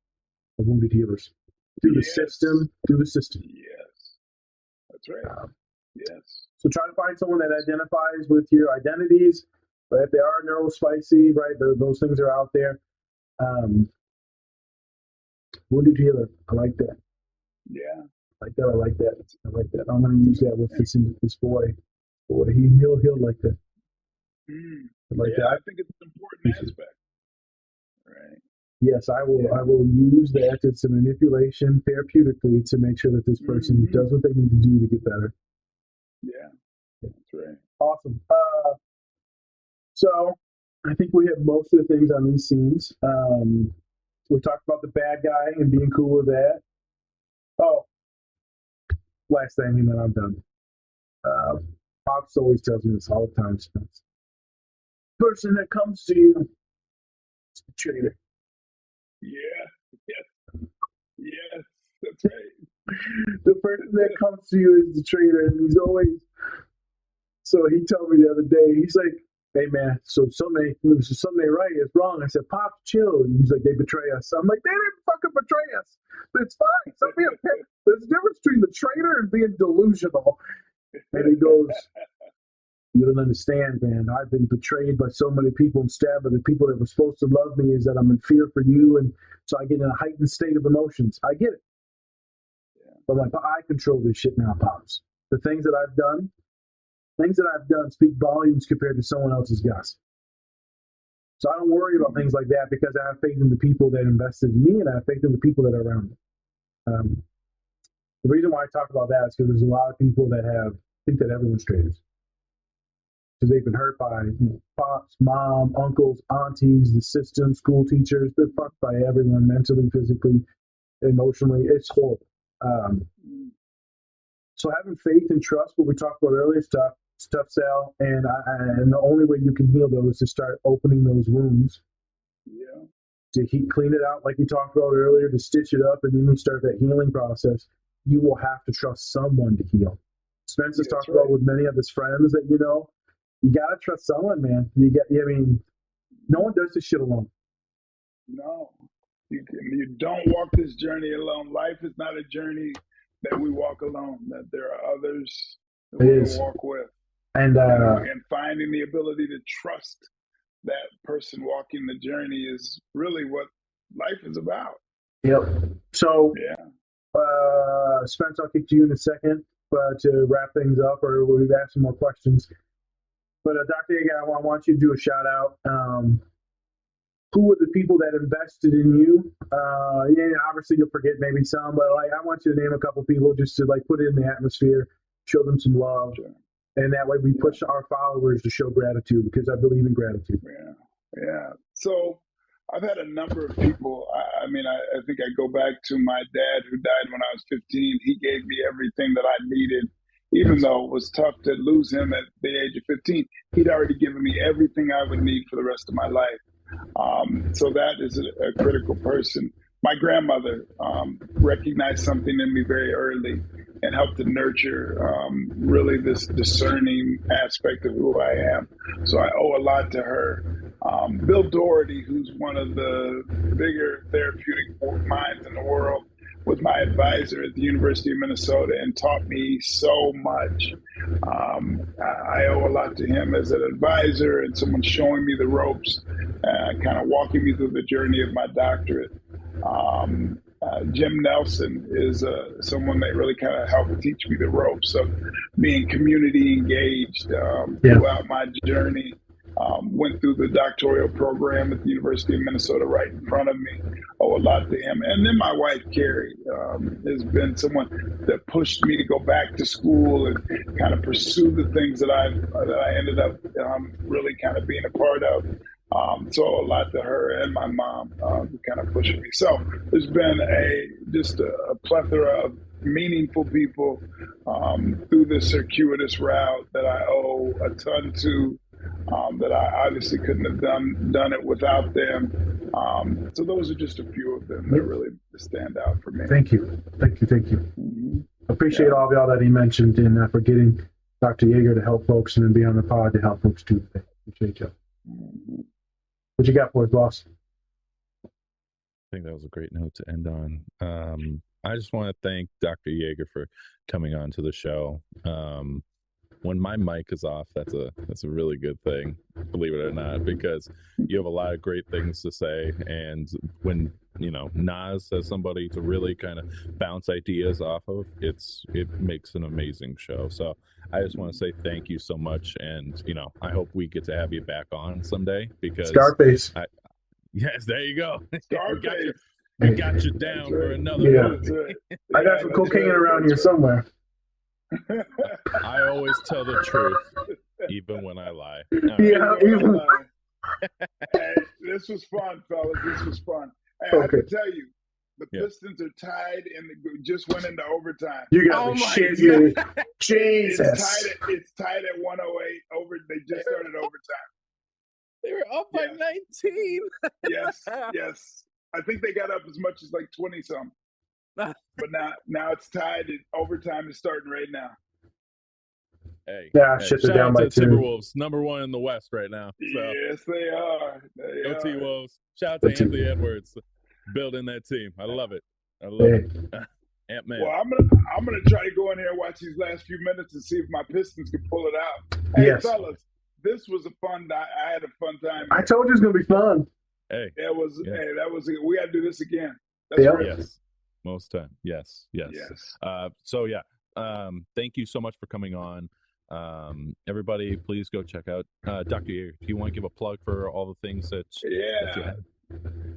are wounded healers through the system. Yes, that's right. Yes. So try to find someone that identifies with your identities. But if they are neurospicy, right, those things are out there. Wounded healer, I like that. Yeah. I like that. I'm going to use that with this boy. He'll like that. I think it's an important aspect. Right. Yes, I will. I will use that as a manipulation therapeutically to make sure that this person does what they need to do to get better. Yeah, that's right. Awesome. So I think we have most of the things on these scenes. We talked about the bad guy and being cool with that. Oh, last thing, and then I'm done. Pops always tells me this all the time, Spence. Person that comes to you is the traitor. Yes, that's right. The person that comes to you is the traitor, and he's always. So he told me the other day, he's like, "Hey man, so something right is wrong." I said, "Pop, chill." And he's like, "They betray us." I'm like, "They didn't fucking betray us. It's fine. There's a difference between the traitor and being delusional." And he goes, "You don't understand, man. I've been betrayed by so many people and stabbed by the people that were supposed to love me. Is that I'm in fear for you, and so I get in a heightened state of emotions. I get it, but like I control this shit now, Pops. The things that I've done speak volumes compared to someone else's gossip. So I don't worry about things like that because I have faith in the people that invested in me, and I have faith in the people that are around me. The reason why I talk about that is because there's a lot of people that think that everyone's traitors. Because they've been hurt by pops, mom, uncles, aunties, the system, school teachers. They're fucked by everyone mentally, physically, emotionally. It's horrible. So having faith and trust, what we talked about earlier, is tough, Sal. And the only way you can heal those is to start opening those wounds. Yeah. To clean it out, like you talked about earlier, to stitch it up, and then you start that healing process. You will have to trust someone to heal. Spence has talked about with many of his friends that you gotta trust someone, man. No one does this shit alone. No, you don't walk this journey alone. Life is not a journey that we walk alone. That there are others that we walk with, and finding the ability to trust that person walking the journey is really what life is about. Yep. So, Spence, I'll kick to you in a second to wrap things up, or we've asked some more questions. But Dr. Yeager, I want you to do a shout out. Who were the people that invested in you? Obviously you'll forget maybe some, but I want you to name a couple people just to put it in the atmosphere, show them some love, and that way we push our followers to show gratitude because I believe in gratitude. Yeah. So I've had a number of people. I think I go back to my dad who died when I was 15. He gave me everything that I needed. Even though it was tough to lose him at the age of 15, he'd already given me everything I would need for the rest of my life. So that is a critical person. My grandmother recognized something in me very early and helped to nurture really this discerning aspect of who I am. So I owe a lot to her. Bill Doherty, who's one of the bigger therapeutic minds in the world, was my advisor at the University of Minnesota and taught me so much. I owe a lot to him as an advisor and someone showing me the ropes, kind of walking me through the journey of my doctorate. Jim Nelson is someone that really kind of helped teach me the ropes of being community engaged throughout my journey. Went through the doctoral program at the University of Minnesota right in front of me. Owe a lot to him. And then my wife, Carrie, has been someone that pushed me to go back to school and kind of pursue the things that I ended up really kind of being a part of. So a lot to her and my mom who kind of pushed me. So there's been just a plethora of meaningful people through this circuitous route that I owe a ton to, that I obviously couldn't have done it without them. So those are just a few of them that really stand out for me. Thank you. Mm-hmm. Appreciate all of y'all that he mentioned, and for getting Dr. Yeager to help folks and then be on the pod to help folks too. Appreciate y'all. Mm-hmm. What you got for us, boss? I think that was a great note to end on. I just want to thank Dr. Yeager for coming on to the show. When my mic is off, that's a really good thing, believe it or not, because you have a lot of great things to say. And when, Nas has somebody to really kind of bounce ideas off of, it makes an amazing show. So I just want to say thank you so much. And, I hope we get to have you back on someday, because Scarface. Yes, there you go. Scarface. We got you down for another movie. I got some cocaine around here somewhere. I always tell the truth, even when I lie. Even Hey, this was fun, fellas. This was fun. Hey, I have to tell you, the Pistons are tied and just went into overtime. You got me shit, you. Jesus. It's tied at 108. They just started overtime. They were up by 19. Yes. I think they got up as much as like 20 something. But now it's tied. Overtime is starting right now. Hey, shit, shout down out by to 2. Timberwolves, number 1 in the West right now. So. Yes, they are. Go T-Wolves. Shout out to Anthony Edwards building that team. I love it. Ant-Man. Well, I'm gonna try to go in here and watch these last few minutes and see if my Pistons can pull it out. Hey, fellas, this was a fun. I had a fun time. I told you it's gonna be fun. Hey, that was. We got to do this again. Yes, most time. Yes. Thank you so much for coming on. Everybody, please go check out Dr. Yeager. If you want to give a plug for all the things that you have.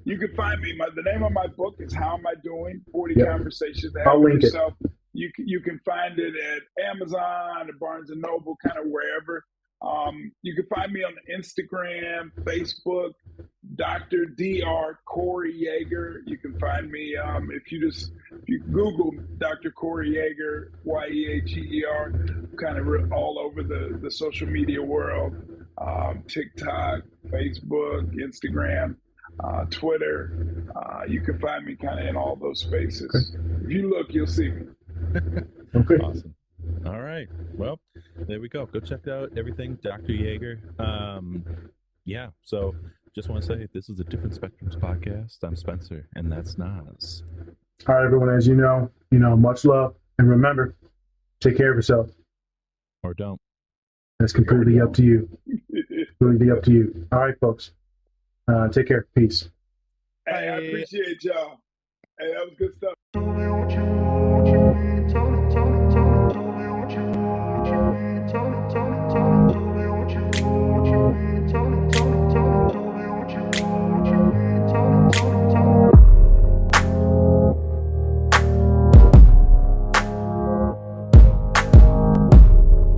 You can find me. The name of my book is How Am I Doing? 40 Conversations to I'll Have with link Yourself. You can find it at Amazon, at Barnes & Noble, kind of wherever. You can find me on Instagram, Facebook, Dr. Dr. Corey Yeager. You can find me if you Google Dr. Corey Yeager, Yeager, kind of all over the social media world, TikTok, Facebook, Instagram, Twitter. You can find me kind of in all those spaces. If you look, you'll see me. Okay. Awesome. All right. Well, there we go. Go check out everything, Dr. Yeager. So just want to say this is the Different Spectrums podcast. I'm Spencer, and that's Nas. All right, everyone. As you know, much love, and remember, take care of yourself. Or don't. That's completely up to you. Completely up to you. All right, folks. Take care. Peace. Hey, I appreciate y'all. Hey, that was good stuff.